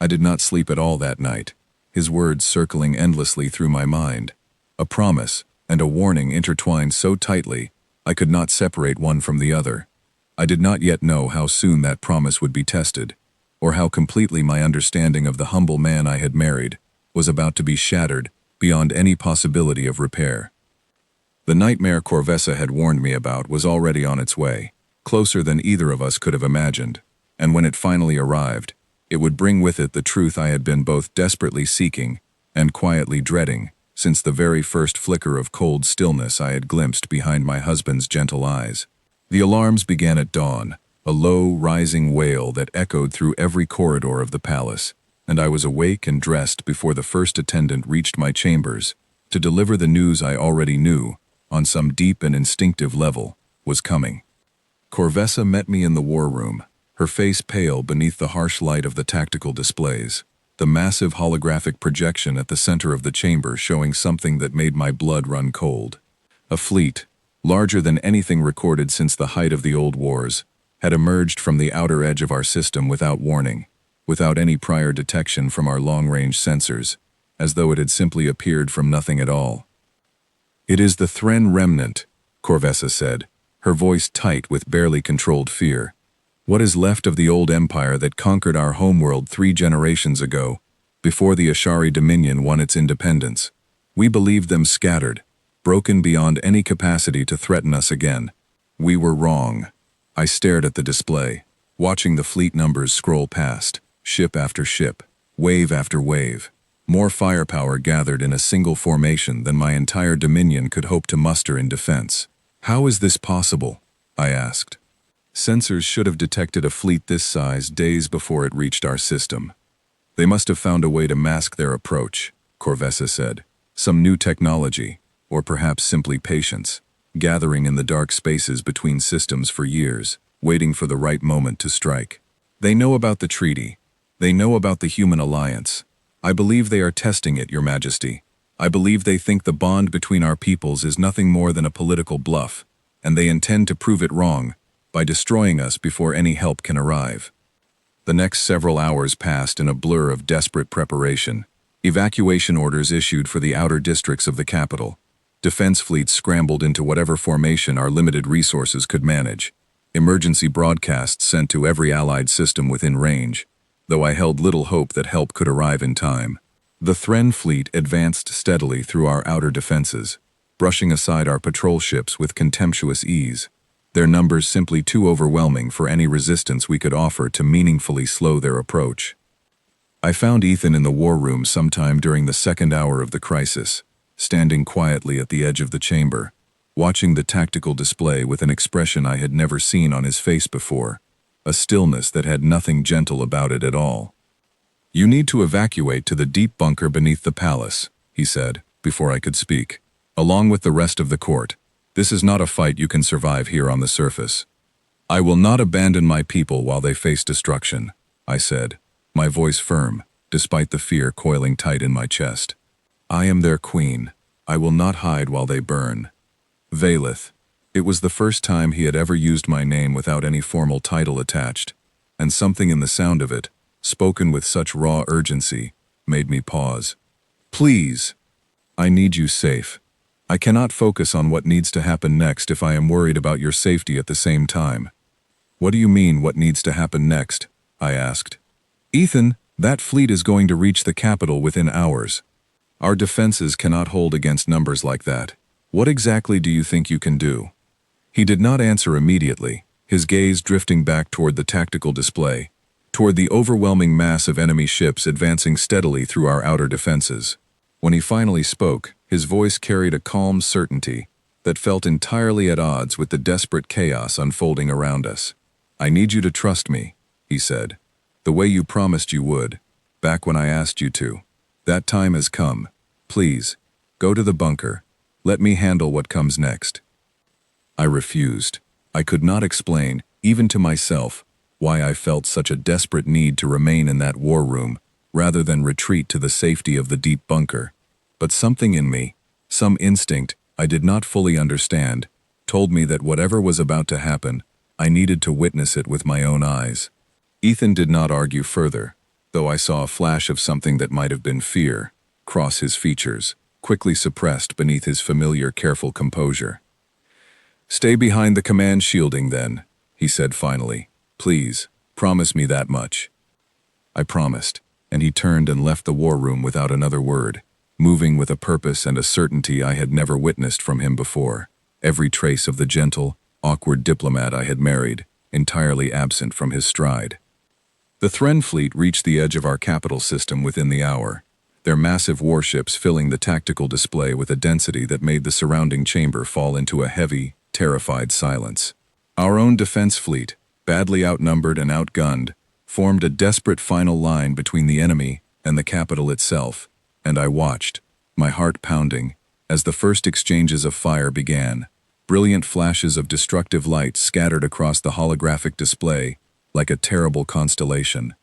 I did not sleep at all that night, his words circling endlessly through my mind. A promise and a warning intertwined so tightly, I could not separate one from the other. I did not yet know how soon that promise would be tested, or how completely my understanding of the humble man I had married was about to be shattered beyond any possibility of repair. The nightmare Corvessa had warned me about was already on its way, closer than either of us could have imagined, and when it finally arrived, it would bring with it the truth I had been both desperately seeking and quietly dreading since the very first flicker of cold stillness I had glimpsed behind my husband's gentle eyes. The alarms began at dawn, a low, rising wail that echoed through every corridor of the palace, and I was awake and dressed before the first attendant reached my chambers to deliver the news I already knew, on some deep and instinctive level, was coming. Corvessa met me in the war room, her face pale beneath the harsh light of the tactical displays, the massive holographic projection at the center of the chamber showing something that made my blood run cold. A fleet, larger than anything recorded since the height of the old wars, had emerged from the outer edge of our system without warning, without any prior detection from our long-range sensors, as though it had simply appeared from nothing at all. "It is the Thren remnant," Corvessa said, her voice tight with barely controlled fear. "What is left of the old empire that conquered our homeworld 3 generations ago, before the Ashari Dominion won its independence. We believed them scattered, broken beyond any capacity to threaten us again. We were wrong." I stared at the display, watching the fleet numbers scroll past, ship after ship, wave after wave. More firepower gathered in a single formation than my entire dominion could hope to muster in defense. "How is this possible?" I asked. "Sensors should have detected a fleet this size days before it reached our system. They must have found a way to mask their approach," Corvessa said. "Some new technology, or perhaps simply patience, gathering in the dark spaces between systems for years, waiting for the right moment to strike. They know about the treaty. They know about the human alliance. I believe they are testing it, Your Majesty. I believe they think the bond between our peoples is nothing more than a political bluff, and they intend to prove it wrong by destroying us before any help can arrive." The next several hours passed in a blur of desperate preparation. Evacuation orders issued for the outer districts of the capital. Defense fleets scrambled into whatever formation our limited resources could manage. Emergency broadcasts sent to every allied system within range, though I held little hope that help could arrive in time. The Thren fleet advanced steadily through our outer defenses, brushing aside our patrol ships with contemptuous ease, their numbers simply too overwhelming for any resistance we could offer to meaningfully slow their approach. I found Ethan in the war room sometime during the second hour of the crisis, standing quietly at the edge of the chamber, watching the tactical display with an expression I had never seen on his face before, a stillness that had nothing gentle about it at all. "You need to evacuate to the deep bunker beneath the palace," he said, before I could speak, "along with the rest of the court. This is not a fight you can survive here on the surface." "I will not abandon my people while they face destruction," I said, my voice firm, despite the fear coiling tight in my chest. "I am their queen. I will not hide while they burn." Valeth. It was the first time he had ever used my name without any formal title attached, and something in the sound of it, spoken with such raw urgency, made me pause. "Please. I need you safe. I cannot focus on what needs to happen next if I am worried about your safety at the same time." "What do you mean, what needs to happen next?" I asked. "Ethan, that fleet is going to reach the capital within hours. Our defenses cannot hold against numbers like that. What exactly do you think you can do?" He did not answer immediately, his gaze drifting back toward the tactical display, toward the overwhelming mass of enemy ships advancing steadily through our outer defenses. When he finally spoke, his voice carried a calm certainty that felt entirely at odds with the desperate chaos unfolding around us. "I need you to trust me," he said, "the way you promised you would, back when I asked you to. That time has come. Please, go to the bunker. Let me handle what comes next." I refused. I could not explain, even to myself, why I felt such a desperate need to remain in that war room rather than retreat to the safety of the deep bunker. But something in me, some instinct I did not fully understand, told me that whatever was about to happen, I needed to witness it with my own eyes. Ethan did not argue further, though I saw a flash of something that might have been fear cross his features, quickly suppressed beneath his familiar careful composure. "Stay behind the command shielding then," he said finally. "Please, promise me that much." I promised, and he turned and left the war room without another word, moving with a purpose and a certainty I had never witnessed from him before, every trace of the gentle, awkward diplomat I had married entirely absent from his stride. The Thren fleet reached the edge of our capital system within the hour, their massive warships filling the tactical display with a density that made the surrounding chamber fall into a heavy, terrified silence. Our own defense fleet, badly outnumbered and outgunned, formed a desperate final line between the enemy and the capital itself, and I watched, my heart pounding, as the first exchanges of fire began. Brilliant flashes of destructive light scattered across the holographic display like a terrible constellation.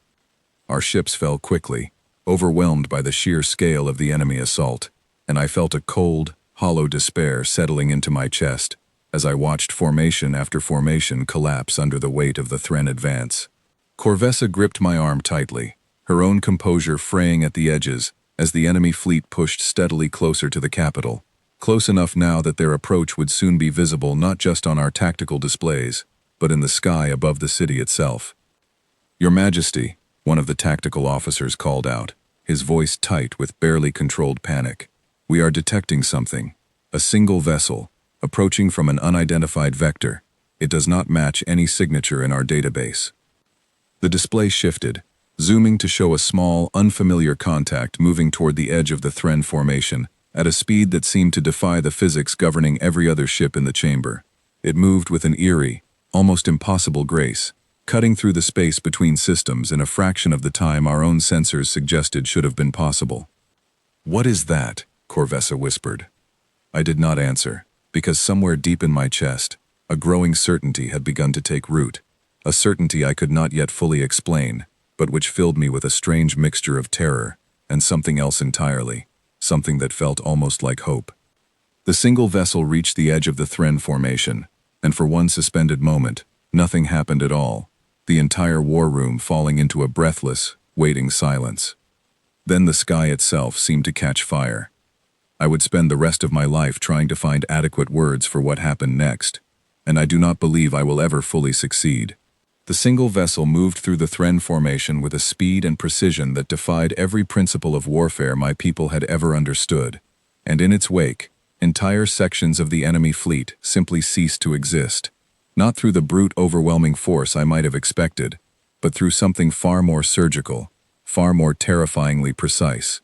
Our ships fell quickly, overwhelmed by the sheer scale of the enemy assault, and I felt a cold, hollow despair settling into my chest as I watched formation after formation collapse under the weight of the Thren advance. Corvessa gripped my arm tightly, her own composure fraying at the edges as the enemy fleet pushed steadily closer to the capital, close enough now that their approach would soon be visible not just on our tactical displays, but in the sky above the city itself. "Your Majesty," one of the tactical officers called out, his voice tight with barely controlled panic. "We are detecting something. A single vessel, approaching from an unidentified vector. It does not match any signature in our database." The display shifted, zooming to show a small, unfamiliar contact moving toward the edge of the Thren formation at a speed that seemed to defy the physics governing every other ship in the chamber. It moved with an eerie, almost impossible grace, cutting through the space between systems in a fraction of the time our own sensors suggested should have been possible. "What is that?" Corvessa whispered. I did not answer, because somewhere deep in my chest, a growing certainty had begun to take root, a certainty I could not yet fully explain, but which filled me with a strange mixture of terror and something else entirely, something that felt almost like hope. The single vessel reached the edge of the Thren formation, and for one suspended moment, nothing happened at all, the entire war room falling into a breathless, waiting silence. Then the sky itself seemed to catch fire. I would spend the rest of my life trying to find adequate words for what happened next, and I do not believe I will ever fully succeed. The single vessel moved through the Thren formation with a speed and precision that defied every principle of warfare my people had ever understood, and in its wake, entire sections of the enemy fleet simply ceased to exist, not through the brute overwhelming force I might have expected, but through something far more surgical, far more terrifyingly precise.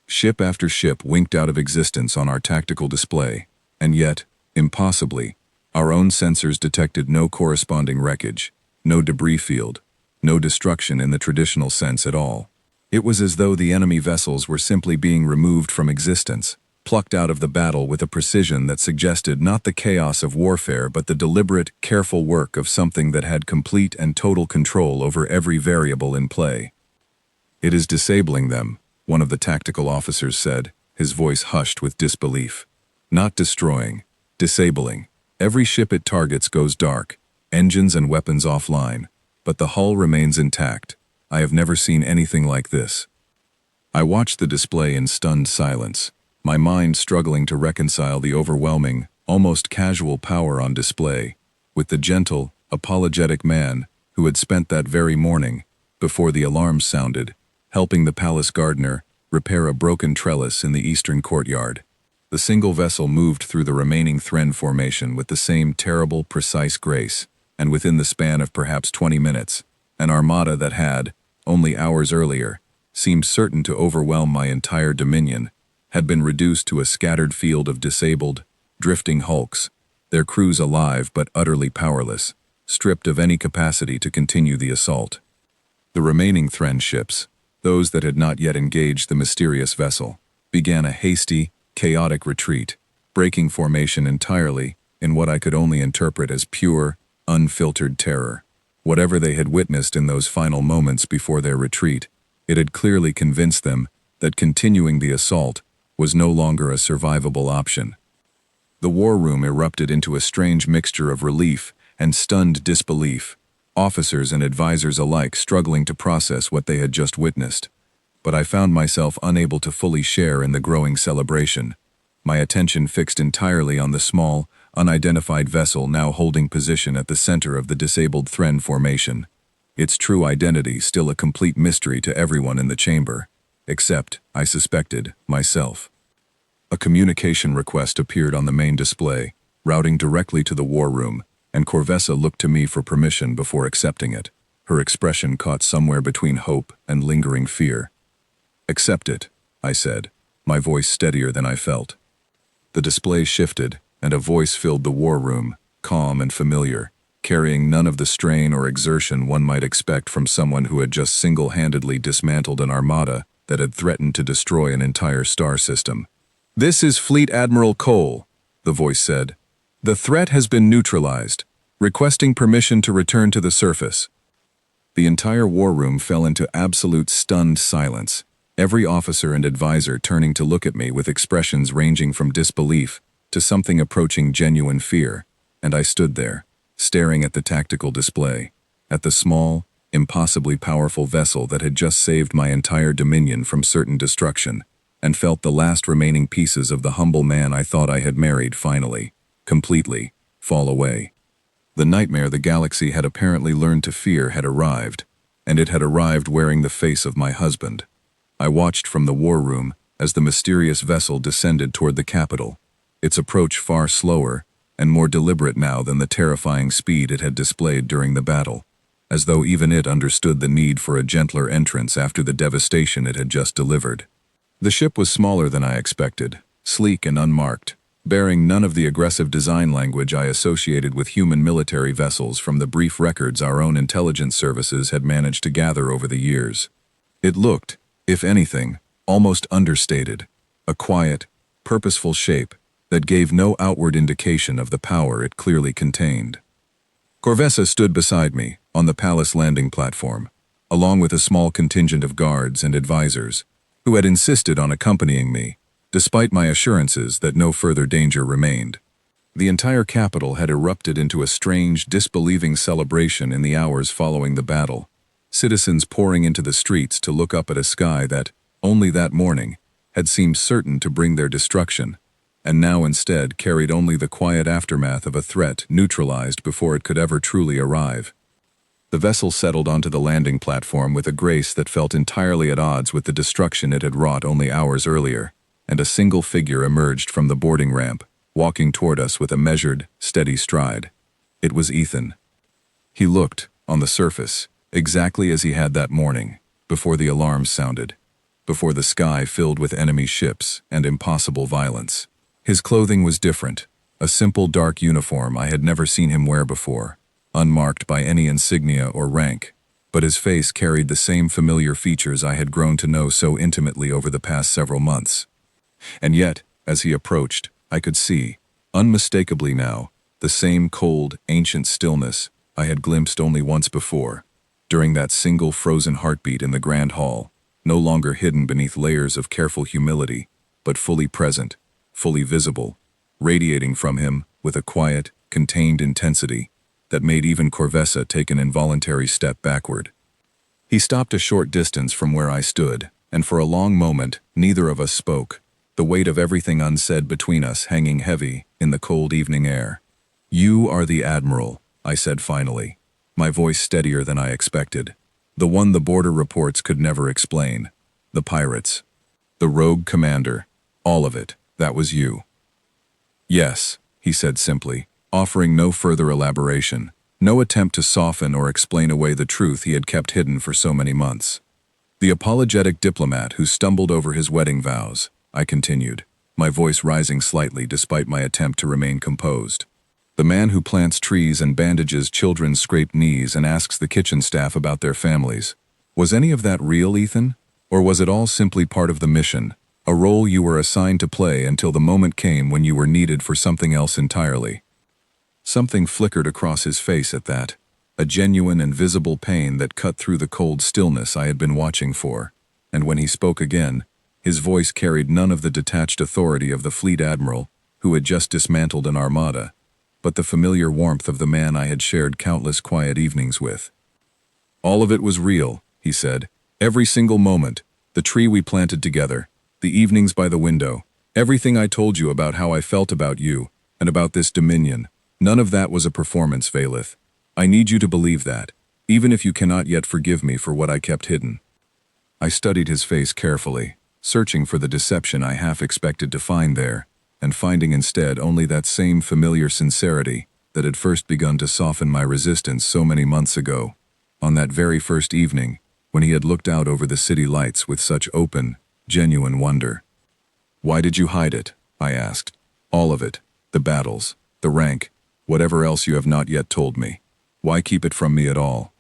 Ship after ship winked out of existence on our tactical display, and yet, impossibly, our own sensors detected no corresponding wreckage, no debris field, no destruction in the traditional sense at all. It was as though the enemy vessels were simply being removed from existence, plucked out of the battle with a precision that suggested not the chaos of warfare but the deliberate, careful work of something that had complete and total control over every variable in play. "It is disabling them," one of the tactical officers said, his voice hushed with disbelief. "Not destroying, disabling. Every ship it targets goes dark, engines and weapons offline, but the hull remains intact. I have never seen anything like this." I watched the display in stunned silence, my mind struggling to reconcile the overwhelming, almost casual power on display with the gentle, apologetic man who had spent that very morning, before the alarms sounded, helping the palace gardener repair a broken trellis in the eastern courtyard. The single vessel moved through the remaining Thren formation with the same terrible, precise grace, and within the span of perhaps 20 minutes, an armada that had, only hours earlier, seemed certain to overwhelm my entire dominion, had been reduced to a scattered field of disabled, drifting hulks, their crews alive but utterly powerless, stripped of any capacity to continue the assault. The remaining Thren ships, those that had not yet engaged the mysterious vessel, began a hasty, chaotic retreat, breaking formation entirely in what I could only interpret as pure, unfiltered terror. Whatever they had witnessed in those final moments before their retreat, it had clearly convinced them that continuing the assault was no longer a survivable option. The war room erupted into a strange mixture of relief and stunned disbelief, officers and advisors alike struggling to process what they had just witnessed. But I found myself unable to fully share in the growing celebration, my attention fixed entirely on the small, unidentified vessel now holding position at the center of the disabled Thren formation, its true identity still a complete mystery to everyone in the chamber, except, I suspected, myself. A communication request appeared on the main display, routing directly to the war room, and Corvessa looked to me for permission before accepting it, her expression caught somewhere between hope and lingering fear. "Accept it," I said, my voice steadier than I felt. The display shifted, and a voice filled the war room, calm and familiar, carrying none of the strain or exertion one might expect from someone who had just single-handedly dismantled an armada that had threatened to destroy an entire star system. "This is Fleet Admiral Cole," the voice said. "The threat has been neutralized, requesting permission to return to the surface." The entire war room fell into absolute stunned silence, every officer and advisor turning to look at me with expressions ranging from disbelief to something approaching genuine fear, and I stood there, staring at the tactical display, at the small, impossibly powerful vessel that had just saved my entire dominion from certain destruction, and felt the last remaining pieces of the humble man I thought I had married finally, completely, fall away. The nightmare the galaxy had apparently learned to fear had arrived, and it had arrived wearing the face of my husband. I watched from the war room as the mysterious vessel descended toward the capital, its approach far slower and more deliberate now than the terrifying speed it had displayed during the battle, as though even it understood the need for a gentler entrance after the devastation it had just delivered. The ship was smaller than I expected, sleek and unmarked, bearing none of the aggressive design language I associated with human military vessels from the brief records our own intelligence services had managed to gather over the years. It looked, if anything, almost understated, a quiet, purposeful shape that gave no outward indication of the power it clearly contained. Corvessa stood beside me, on the palace landing platform, along with a small contingent of guards and advisors, who had insisted on accompanying me, despite my assurances that no further danger remained. The entire capital had erupted into a strange, disbelieving celebration in the hours following the battle, citizens pouring into the streets to look up at a sky that, only that morning, had seemed certain to bring their destruction, and now instead carried only the quiet aftermath of a threat neutralized before it could ever truly arrive. The vessel settled onto the landing platform with a grace that felt entirely at odds with the destruction it had wrought only hours earlier, and a single figure emerged from the boarding ramp, walking toward us with a measured, steady stride. It was Ethan. He looked, on the surface, exactly as he had that morning, before the alarms sounded, before the sky filled with enemy ships and impossible violence. His clothing was different, a simple dark uniform I had never seen him wear before, unmarked by any insignia or rank, but his face carried the same familiar features I had grown to know so intimately over the past several months. And yet, as he approached, I could see, unmistakably now, the same cold, ancient stillness I had glimpsed only once before, during that single frozen heartbeat in the Grand Hall, no longer hidden beneath layers of careful humility, but fully present, fully visible, radiating from him with a quiet, contained intensity that made even Corvessa take an involuntary step backward. He stopped a short distance from where I stood, and for a long moment neither of us spoke, the weight of everything unsaid between us hanging heavy in the cold evening air. "You are the Admiral," I said finally, my voice steadier than I expected. "The one the border reports could never explain. The pirates. The rogue commander. All of it. That was you." "Yes," he said simply, offering no further elaboration, no attempt to soften or explain away the truth he had kept hidden for so many months. "The apologetic diplomat who stumbled over his wedding vows," I continued, my voice rising slightly despite my attempt to remain composed. "The man who plants trees and bandages children's scraped knees and asks the kitchen staff about their families. Was any of that real, Ethan? Or was it all simply part of the mission, a role you were assigned to play until the moment came when you were needed for something else entirely?" Something flickered across his face at that, a genuine and visible pain that cut through the cold stillness I had been watching for. And when he spoke again, his voice carried none of the detached authority of the fleet admiral who had just dismantled an armada, but the familiar warmth of the man I had shared countless quiet evenings with. "All of it was real," he said. "Every single moment, the tree we planted together, the evenings by the window, everything I told you about how I felt about you and about this dominion, none of that was a performance, Valith. I need you to believe that, even if you cannot yet forgive me for what I kept hidden." I studied his face carefully, searching for the deception I half expected to find there, and finding instead only that same familiar sincerity that had first begun to soften my resistance so many months ago, on that very first evening when he had looked out over the city lights with such open, genuine wonder. "Why did you hide it?" I asked. "All of it, the battles, the rank, whatever else you have not yet told me. Why keep it from me at all?"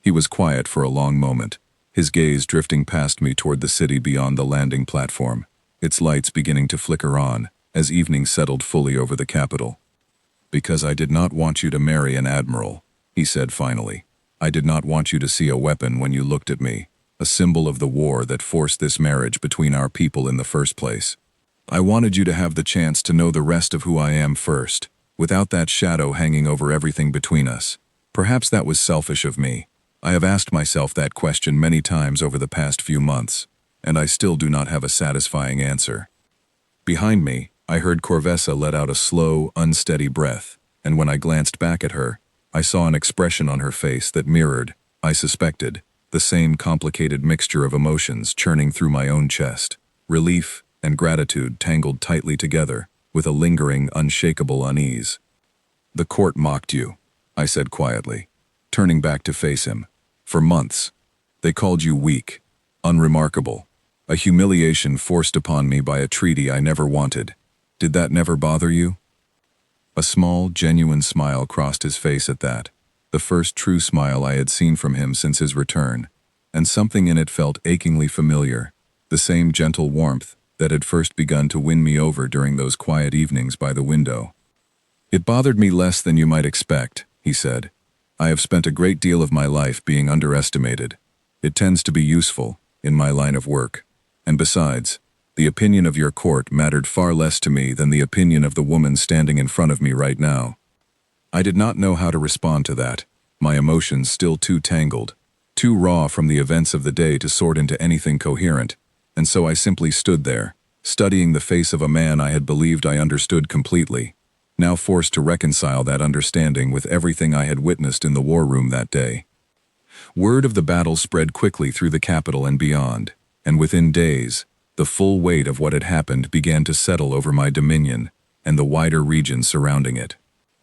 He was quiet for a long moment, his gaze drifting past me toward the city beyond the landing platform, its lights beginning to flicker on as evening settled fully over the capital. "Because I did not want you to marry an admiral," he said finally. "I did not want you to see a weapon when you looked at me, a symbol of the war that forced this marriage between our people in the first place. I wanted you to have the chance to know the rest of who I am first, without that shadow hanging over everything between us. Perhaps that was selfish of me. I have asked myself that question many times over the past few months, and I still do not have a satisfying answer." Behind me, I heard Corvessa let out a slow, unsteady breath, and when I glanced back at her, I saw an expression on her face that mirrored, I suspected, the same complicated mixture of emotions churning through my own chest, relief and gratitude tangled tightly together with a lingering, unshakable unease. "The court mocked you," I said quietly, turning back to face him. "For months. They called you weak, unremarkable, a humiliation forced upon me by a treaty I never wanted. Did that never bother you?" A small, genuine smile crossed his face at that, the first true smile I had seen from him since his return, and something in it felt achingly familiar, the same gentle warmth that had first begun to win me over during those quiet evenings by the window. "It bothered me less than you might expect," he said. "I have spent a great deal of my life being underestimated. It tends to be useful in my line of work. And besides, the opinion of your court mattered far less to me than the opinion of the woman standing in front of me right now." I did not know how to respond to that, my emotions still too tangled, too raw from the events of the day to sort into anything coherent, and so I simply stood there, studying the face of a man I had believed I understood completely, now forced to reconcile that understanding with everything I had witnessed in the war room that day. Word of the battle spread quickly through the capital and beyond, and within days, the full weight of what had happened began to settle over my dominion and the wider region surrounding it.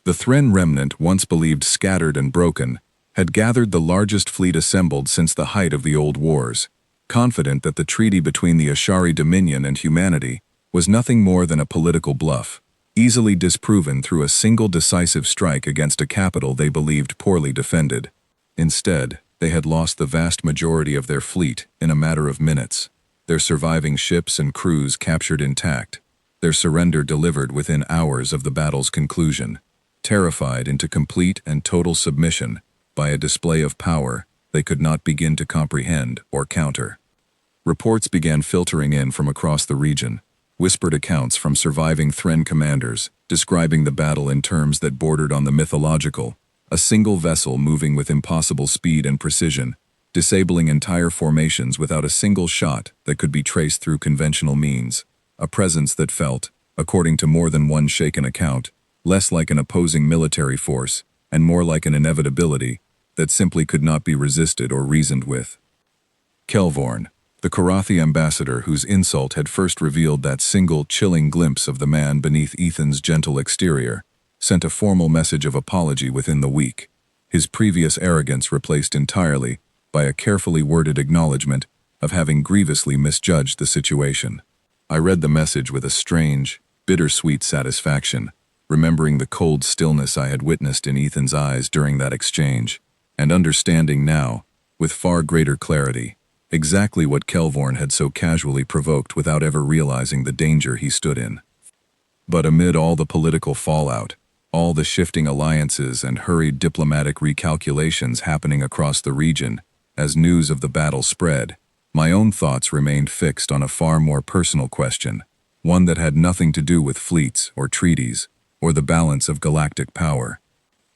The Thren remnant, once believed scattered and broken, had gathered the largest fleet assembled since the height of the old wars, confident that the treaty between the Ashari dominion and humanity was nothing more than a political bluff, easily disproven through a single decisive strike against a capital they believed poorly defended. Instead, they had lost the vast majority of their fleet in a matter of minutes, their surviving ships and crews captured intact, their surrender delivered within hours of the battle's conclusion, terrified into complete and total submission by a display of power they could not begin to comprehend or counter. Reports began filtering in from across the region, whispered accounts from surviving Thren commanders describing the battle in terms that bordered on the mythological, a single vessel moving with impossible speed and precision, disabling entire formations without a single shot that could be traced through conventional means, a presence that felt, according to more than one shaken account, less like an opposing military force and more like an inevitability that simply could not be resisted or reasoned with. Kelvorn, the Karathi ambassador whose insult had first revealed that single chilling glimpse of the man beneath Ethan's gentle exterior, sent a formal message of apology within the week, his previous arrogance replaced entirely by a carefully worded acknowledgement of having grievously misjudged the situation. I read the message with a strange, bittersweet satisfaction, remembering the cold stillness I had witnessed in Ethan's eyes during that exchange, and understanding now, with far greater clarity, exactly what Kelvorn had so casually provoked without ever realizing the danger he stood in. But amid all the political fallout, All the shifting alliances and hurried diplomatic recalculations happening across the region as news of the battle spread, my own thoughts remained fixed on a far more personal question, one that had nothing to do with fleets or treaties or the balance of galactic power.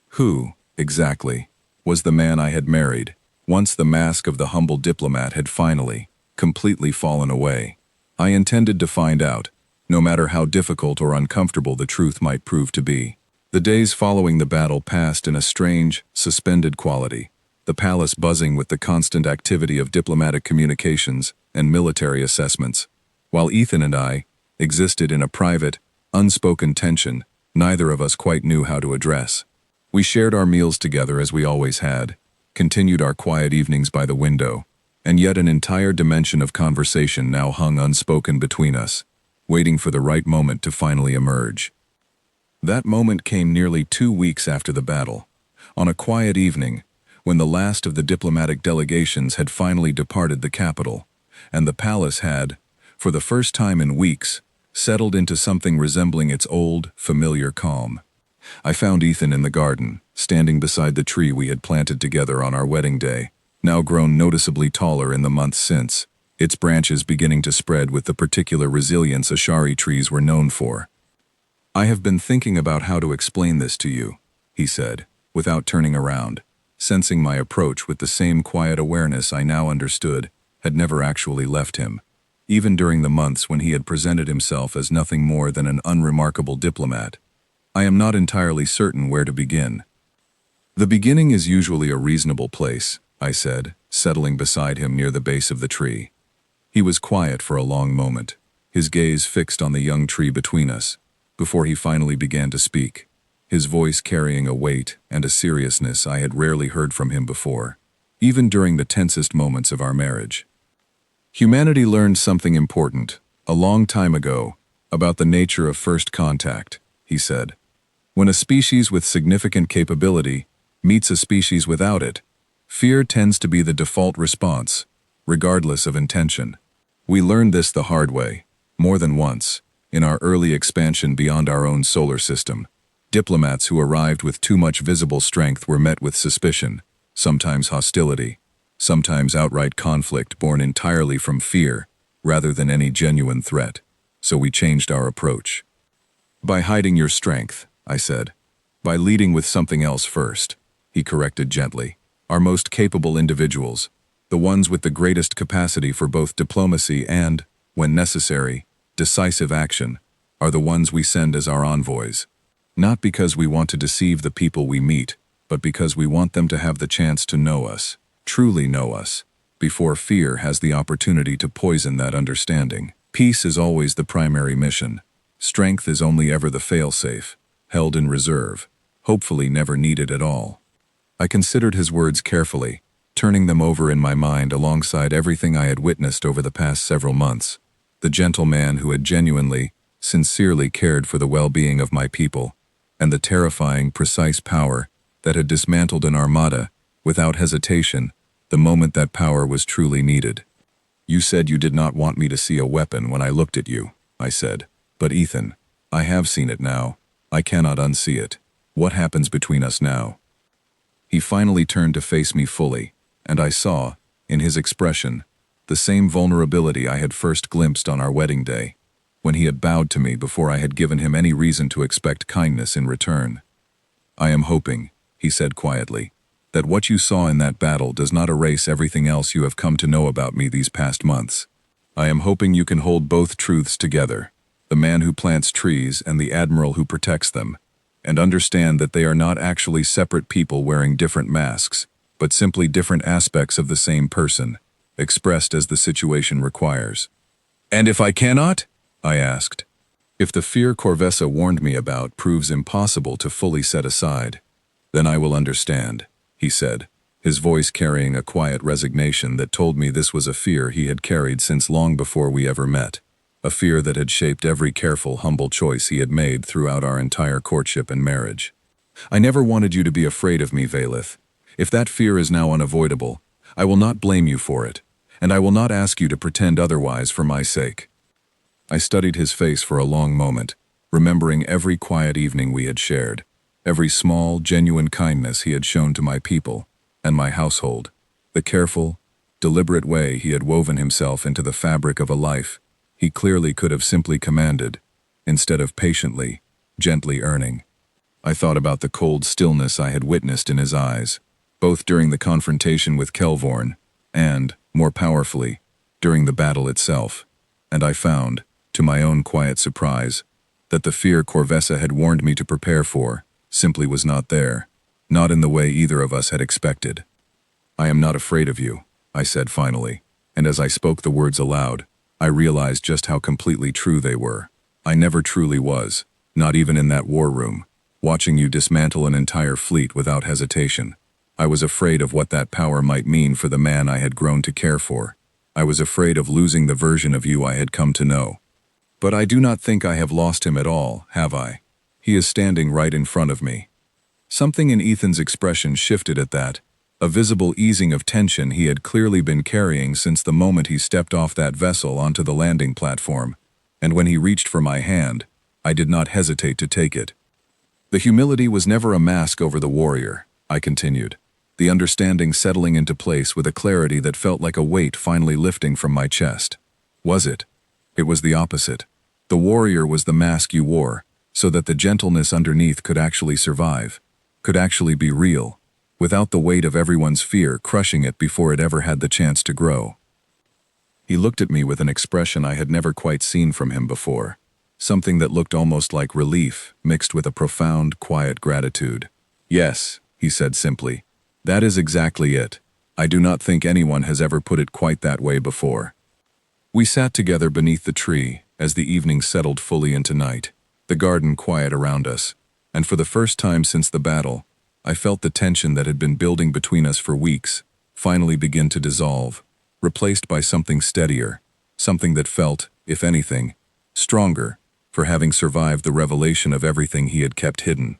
Who, exactly, was the man I had married, once the mask of the humble diplomat had finally, completely fallen away? I intended to find out, no matter how difficult or uncomfortable the truth might prove to be. The days following the battle passed in a strange, suspended quality, the palace buzzing with the constant activity of diplomatic communications and military assessments, while Ethan and I existed in a private, unspoken tension neither of us quite knew how to address. We shared our meals together as we always had, continued our quiet evenings by the window, and yet an entire dimension of conversation now hung unspoken between us, waiting for the right moment to finally emerge. That moment came nearly 2 weeks after the battle, on a quiet evening, when the last of the diplomatic delegations had finally departed the capital, and the palace had, for the first time in weeks, settled into something resembling its old, familiar calm. I found Ethan in the garden, standing beside the tree we had planted together on our wedding day, now grown noticeably taller in the months since, its branches beginning to spread with the particular resilience Ashari trees were known for. "I have been thinking about how to explain this to you," he said, without turning around, sensing my approach with the same quiet awareness I now understood had never actually left him, even during the months when he had presented himself as nothing more than an unremarkable diplomat. "I am not entirely certain where to begin." "The beginning is usually a reasonable place," I said, settling beside him near the base of the tree. He was quiet for a long moment, his gaze fixed on the young tree between us, before he finally began to speak, his voice carrying a weight and a seriousness I had rarely heard from him before, even during the tensest moments of our marriage. "Humanity learned something important, a long time ago, about the nature of first contact," he said. "When a species with significant capability meets a species without it, fear tends to be the default response, regardless of intention. We learned this the hard way, more than once, in our early expansion beyond our own solar system. Diplomats who arrived with too much visible strength were met with suspicion, sometimes hostility, sometimes outright conflict born entirely from fear, rather than any genuine threat. So we changed our approach. By hiding your strength, I said. By leading with something else first, he corrected gently. Our most capable individuals, the ones with the greatest capacity for both diplomacy and, when necessary, decisive action, are the ones we send as our envoys. Not because we want to deceive the people we meet, but because we want them to have the chance to know us, truly know us, before fear has the opportunity to poison that understanding. Peace is always the primary mission. Strength is only ever the fail-safe, held in reserve, hopefully never needed at all. I considered his words carefully, turning them over in my mind alongside everything I had witnessed over the past several months. The gentle man who had genuinely, sincerely cared for the well-being of my people, and the terrifying, precise power that had dismantled an armada, without hesitation, the moment that power was truly needed. You said you did not want me to see a weapon when I looked at you, I said. But Ethan, I have seen it now. I cannot unsee it. What happens between us now? He finally turned to face me fully, and I saw, in his expression, the same vulnerability I had first glimpsed on our wedding day, when he had bowed to me before I had given him any reason to expect kindness in return. I am hoping, he said quietly, that what you saw in that battle does not erase everything else you have come to know about me these past months. I am hoping you can hold both truths together, the man who plants trees and the admiral who protects them, and understand that they are not actually separate people wearing different masks, but simply different aspects of the same person, expressed as the situation requires. And if I cannot? I asked. If the fear Corvessa warned me about proves impossible to fully set aside, then I will understand, he said, his voice carrying a quiet resignation that told me this was a fear he had carried since long before we ever met, a fear that had shaped every careful, humble choice he had made throughout our entire courtship and marriage. I never wanted you to be afraid of me, Valeth. If that fear is now unavoidable, I will not blame you for it, and I will not ask you to pretend otherwise for my sake. I studied his face for a long moment, remembering every quiet evening we had shared, every small, genuine kindness he had shown to my people and my household, the careful, deliberate way he had woven himself into the fabric of a life he clearly could have simply commanded, instead of patiently, gently earning. I thought about the cold stillness I had witnessed in his eyes, both during the confrontation with Kelvorn and, more powerfully, during the battle itself, and I found, to my own quiet surprise, that the fear Corvessa had warned me to prepare for simply was not there, not in the way either of us had expected. "I am not afraid of you," I said finally, and as I spoke the words aloud, I realized just how completely true they were. I never truly was, not even in that war room, watching you dismantle an entire fleet without hesitation. I was afraid of what that power might mean for the man I had grown to care for. I was afraid of losing the version of you I had come to know. But I do not think I have lost him at all, have I? He is standing right in front of me. Something in Ethan's expression shifted at that, a visible easing of tension he had clearly been carrying since the moment he stepped off that vessel onto the landing platform, and when he reached for my hand, I did not hesitate to take it. "The humility was never a mask over the warrior," I continued, the understanding settling into place with a clarity that felt like a weight finally lifting from my chest. "Was it? It was the opposite. The warrior was the mask you wore, so that the gentleness underneath could actually survive, could actually be real, without the weight of everyone's fear crushing it before it ever had the chance to grow." He looked at me with an expression I had never quite seen from him before, something that looked almost like relief mixed with a profound, quiet gratitude. "Yes," he said simply, "that is exactly it. I do not think anyone has ever put it quite that way before." We sat together beneath the tree as the evening settled fully into night, the garden quiet around us, and for the first time since the battle, I felt the tension that had been building between us for weeks finally begin to dissolve, replaced by something steadier, something that felt, if anything, stronger for having survived the revelation of everything he had kept hidden.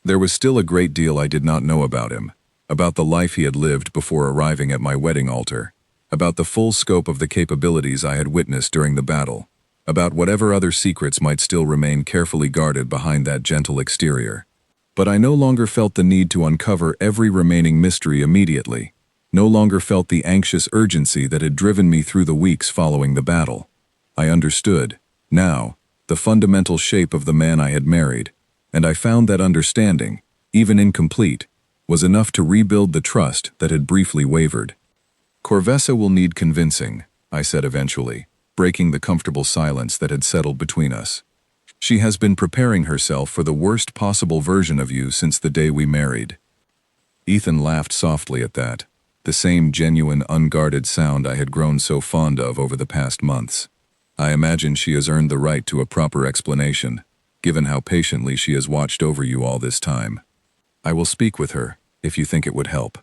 There was still a great deal I did not know about him, about the life he had lived before arriving at my wedding altar, about the full scope of the capabilities I had witnessed during the battle, about whatever other secrets might still remain carefully guarded behind that gentle exterior. But I no longer felt the need to uncover every remaining mystery immediately, no longer felt the anxious urgency that had driven me through the weeks following the battle. I understood, now, the fundamental shape of the man I had married, and I found that understanding, even incomplete, was enough to rebuild the trust that had briefly wavered. "Corvessa will need convincing," I said eventually, breaking the comfortable silence that had settled between us. "She has been preparing herself for the worst possible version of you since the day we married." Ethan laughed softly at that, the same genuine, unguarded sound I had grown so fond of over the past months. "I imagine she has earned the right to a proper explanation, given how patiently she has watched over you all this time. I will speak with her, if you think it would help."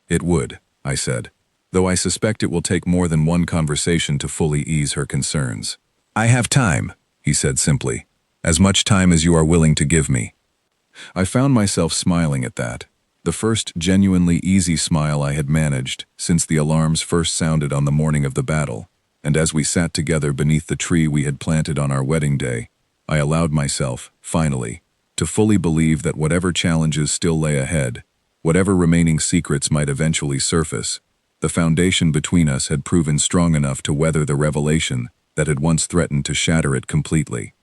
"It would," I said, "though I suspect it will take more than one conversation to fully ease her concerns." "I have time," he said simply, "as much time as you are willing to give me." I found myself smiling at that, the first genuinely easy smile I had managed since the alarms first sounded on the morning of the battle, and as we sat together beneath the tree we had planted on our wedding day, I allowed myself, finally, to fully believe that whatever challenges still lay ahead, whatever remaining secrets might eventually surface, the foundation between us had proven strong enough to weather the revelation that had once threatened to shatter it completely.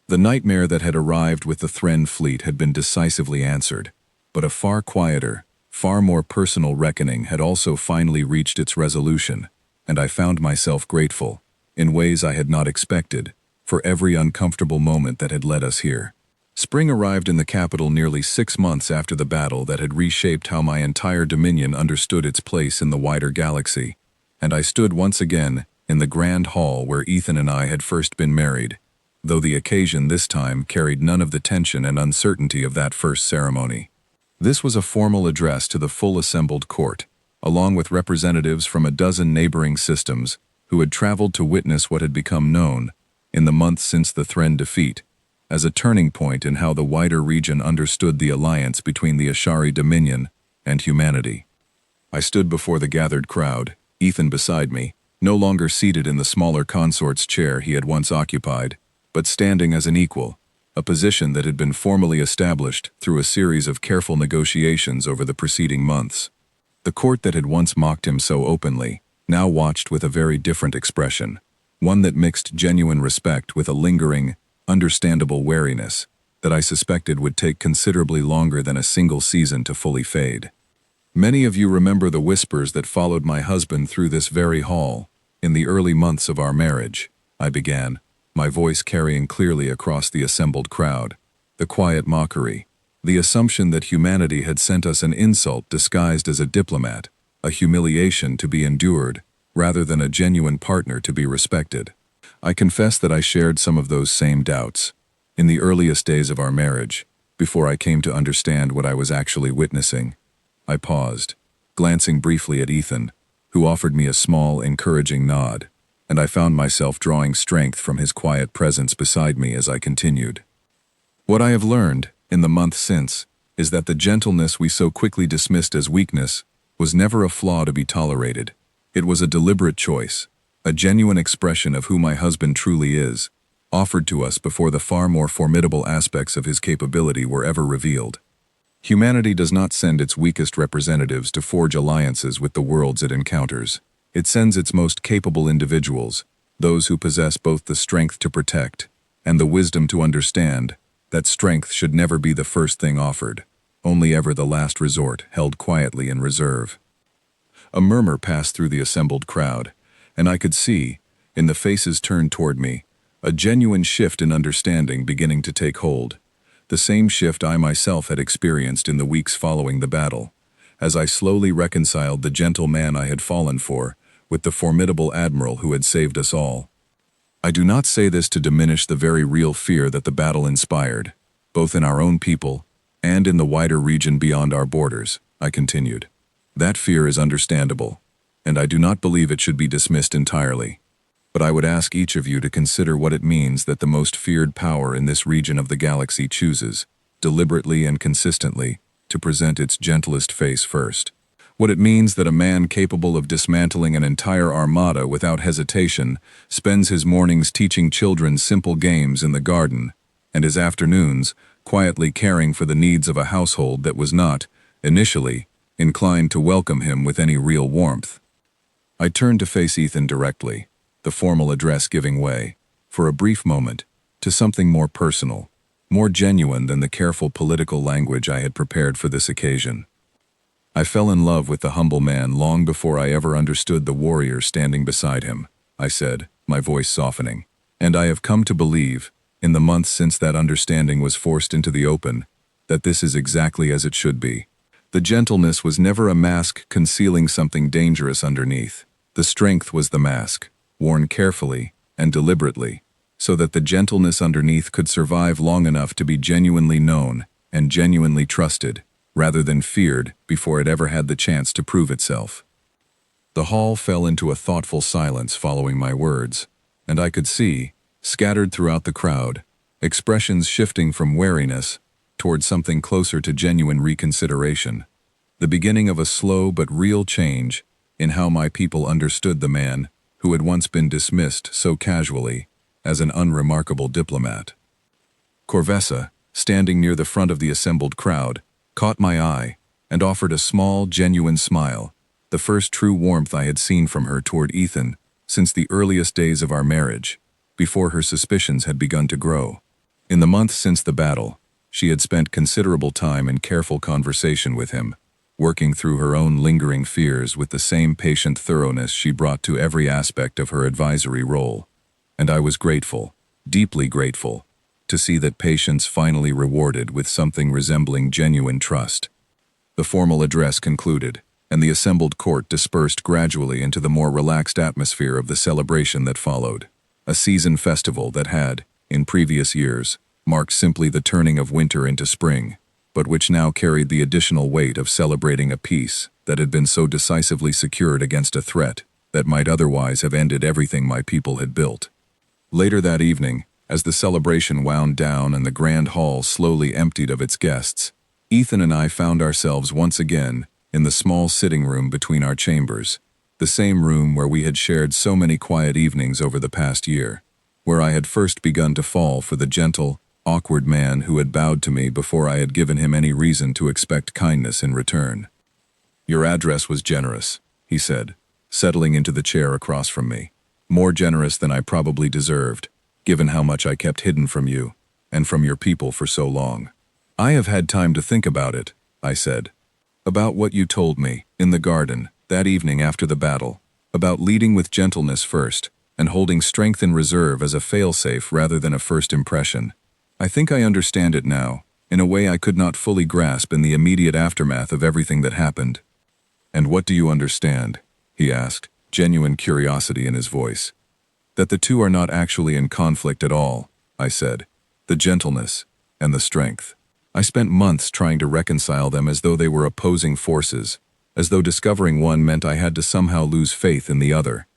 The nightmare that had arrived with the Thren fleet had been decisively answered, but a far quieter, far more personal reckoning had also finally reached its resolution, and I found myself grateful, in ways I had not expected, for every uncomfortable moment that had led us here. Spring arrived in the capital nearly 6 months after the battle that had reshaped how my entire dominion understood its place in the wider galaxy, and I stood once again in the grand hall where Ethan and I had first been married, though the occasion this time carried none of the tension and uncertainty of that first ceremony. This was a formal address to the full assembled court, along with representatives from a dozen neighboring systems who had traveled to witness what had become known, in the months since the Thren defeat, as a turning point in how the wider region understood the alliance between the Ashari Dominion and humanity. I stood before the gathered crowd, Ethan beside me, no longer seated in the smaller consort's chair he had once occupied, but standing as an equal, a position that had been formally established through a series of careful negotiations over the preceding months. The court that had once mocked him so openly now watched with a very different expression, one that mixed genuine respect with a lingering, understandable wariness that I suspected would take considerably longer than a single season to fully fade. Many of you remember the whispers that followed my husband through this very hall in the early months of our marriage, I began, my voice carrying clearly across the assembled crowd. The quiet mockery, the assumption that humanity had sent us an insult disguised as a diplomat, a humiliation to be endured, rather than a genuine partner to be respected. I confess that I shared some of those same doubts. In the earliest days of our marriage, before I came to understand what I was actually witnessing, I paused, glancing briefly at Ethan, who offered me a small, encouraging nod, and I found myself drawing strength from his quiet presence beside me as I continued. What I have learned, in the month since, is that the gentleness we so quickly dismissed as weakness was never a flaw to be tolerated. It was a deliberate choice, a genuine expression of who my husband truly is, offered to us before the far more formidable aspects of his capability were ever revealed. Humanity does not send its weakest representatives to forge alliances with the worlds it encounters. It sends its most capable individuals, those who possess both the strength to protect and the wisdom to understand that strength should never be the first thing offered, only ever the last resort, held quietly in reserve. A murmur passed through the assembled crowd, and I could see, in the faces turned toward me, a genuine shift in understanding beginning to take hold, the same shift I myself had experienced in the weeks following the battle, as I slowly reconciled the gentle man I had fallen for with the formidable admiral who had saved us all. I do not say this to diminish the very real fear that the battle inspired, both in our own people and in the wider region beyond our borders, I continued. That fear is understandable, and I do not believe it should be dismissed entirely. But I would ask each of you to consider what it means that the most feared power in this region of the galaxy chooses, deliberately and consistently, to present its gentlest face first. What it means that a man capable of dismantling an entire armada without hesitation spends his mornings teaching children simple games in the garden, and his afternoons quietly caring for the needs of a household that was not, initially, inclined to welcome him with any real warmth. I turned to face Ethan directly, the formal address giving way, for a brief moment, to something more personal, more genuine than the careful political language I had prepared for this occasion. I fell in love with the humble man long before I ever understood the warrior standing beside him, I said, my voice softening. And I have come to believe, in the months since that understanding was forced into the open, that this is exactly as it should be. The gentleness was never a mask concealing something dangerous underneath. The strength was the mask, worn carefully and deliberately, so that the gentleness underneath could survive long enough to be genuinely known and genuinely trusted, rather than feared before it ever had the chance to prove itself. The hall fell into a thoughtful silence following my words, and I could see, scattered throughout the crowd, expressions shifting from wariness toward something closer to genuine reconsideration, the beginning of a slow but real change in how my people understood the man who had once been dismissed so casually as an unremarkable diplomat. Corvessa, standing near the front of the assembled crowd, caught my eye and offered a small, genuine smile, the first true warmth I had seen from her toward Ethan since the earliest days of our marriage, before her suspicions had begun to grow. In the months since the battle, she had spent considerable time in careful conversation with him, working through her own lingering fears with the same patient thoroughness she brought to every aspect of her advisory role. And I was grateful, deeply grateful, to see that patience finally rewarded with something resembling genuine trust. The formal address concluded, and the assembled court dispersed gradually into the more relaxed atmosphere of the celebration that followed, a season festival that had, in previous years, marked simply the turning of winter into spring, but which now carried the additional weight of celebrating a peace that had been so decisively secured against a threat that might otherwise have ended everything my people had built. Later that evening, as the celebration wound down and the grand hall slowly emptied of its guests, Ethan and I found ourselves once again in the small sitting room between our chambers, the same room where we had shared so many quiet evenings over the past year, where I had first begun to fall for the gentle, awkward man who had bowed to me before I had given him any reason to expect kindness in return. "Your address was generous," he said, settling into the chair across from me. "More generous than I probably deserved, given how much I kept hidden from you, and from your people for so long." "I have had time to think about it," I said. "About what you told me, in the garden, that evening after the battle, about leading with gentleness first, and holding strength in reserve as a failsafe rather than a first impression. I think I understand it now, in a way I could not fully grasp in the immediate aftermath of everything that happened." "And what do you understand?" he asked, genuine curiosity in his voice. "That the two are not actually in conflict at all," I said. "The gentleness and the strength. I spent months trying to reconcile them as though they were opposing forces, as though discovering one meant I had to somehow lose faith in the other.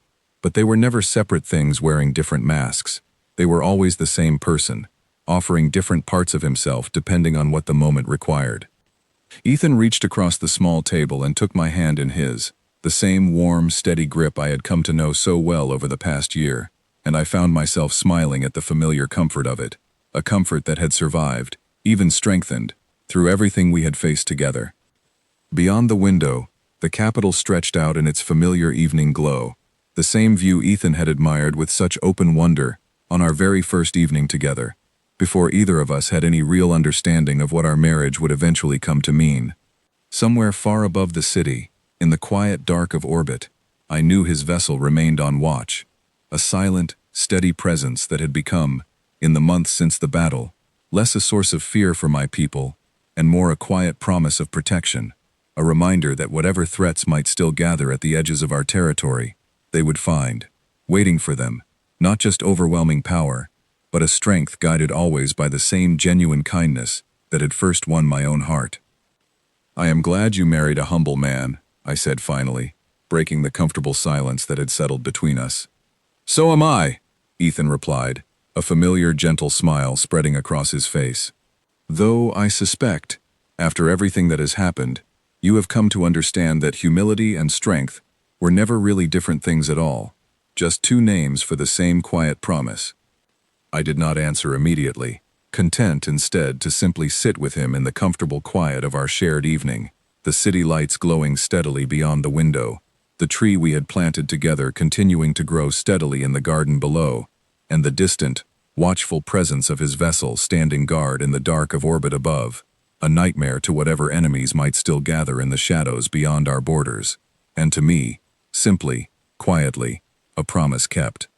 But they were never separate things wearing different masks. They were always the same person, offering different parts of himself depending on what the moment required." Ethan reached across the small table and took my hand in his, the same warm, steady grip I had come to know so well over the past year, and I found myself smiling at the familiar comfort of it, a comfort that had survived, even strengthened, through everything we had faced together. Beyond the window, the capital stretched out in its familiar evening glow, the same view Ethan had admired with such open wonder on our very first evening together, before either of us had any real understanding of what our marriage would eventually come to mean. Somewhere far above the city, in the quiet dark of orbit, I knew his vessel remained on watch, a silent, steady presence that had become, in the months since the battle, less a source of fear for my people, and more a quiet promise of protection, a reminder that whatever threats might still gather at the edges of our territory, they would find, waiting for them, not just overwhelming power, but a strength guided always by the same genuine kindness that had first won my own heart. "I am glad you married a humble man," I said finally, breaking the comfortable silence that had settled between us. "So am I," Ethan replied, a familiar gentle smile spreading across his face. "Though I suspect, after everything that has happened, you have come to understand that humility and strength were never really different things at all, just two names for the same quiet promise." I did not answer immediately, content instead to simply sit with him in the comfortable quiet of our shared evening, the city lights glowing steadily beyond the window, the tree we had planted together continuing to grow steadily in the garden below, and the distant, watchful presence of his vessel standing guard in the dark of orbit above, a nightmare to whatever enemies might still gather in the shadows beyond our borders, and to me, simply, quietly, a promise kept.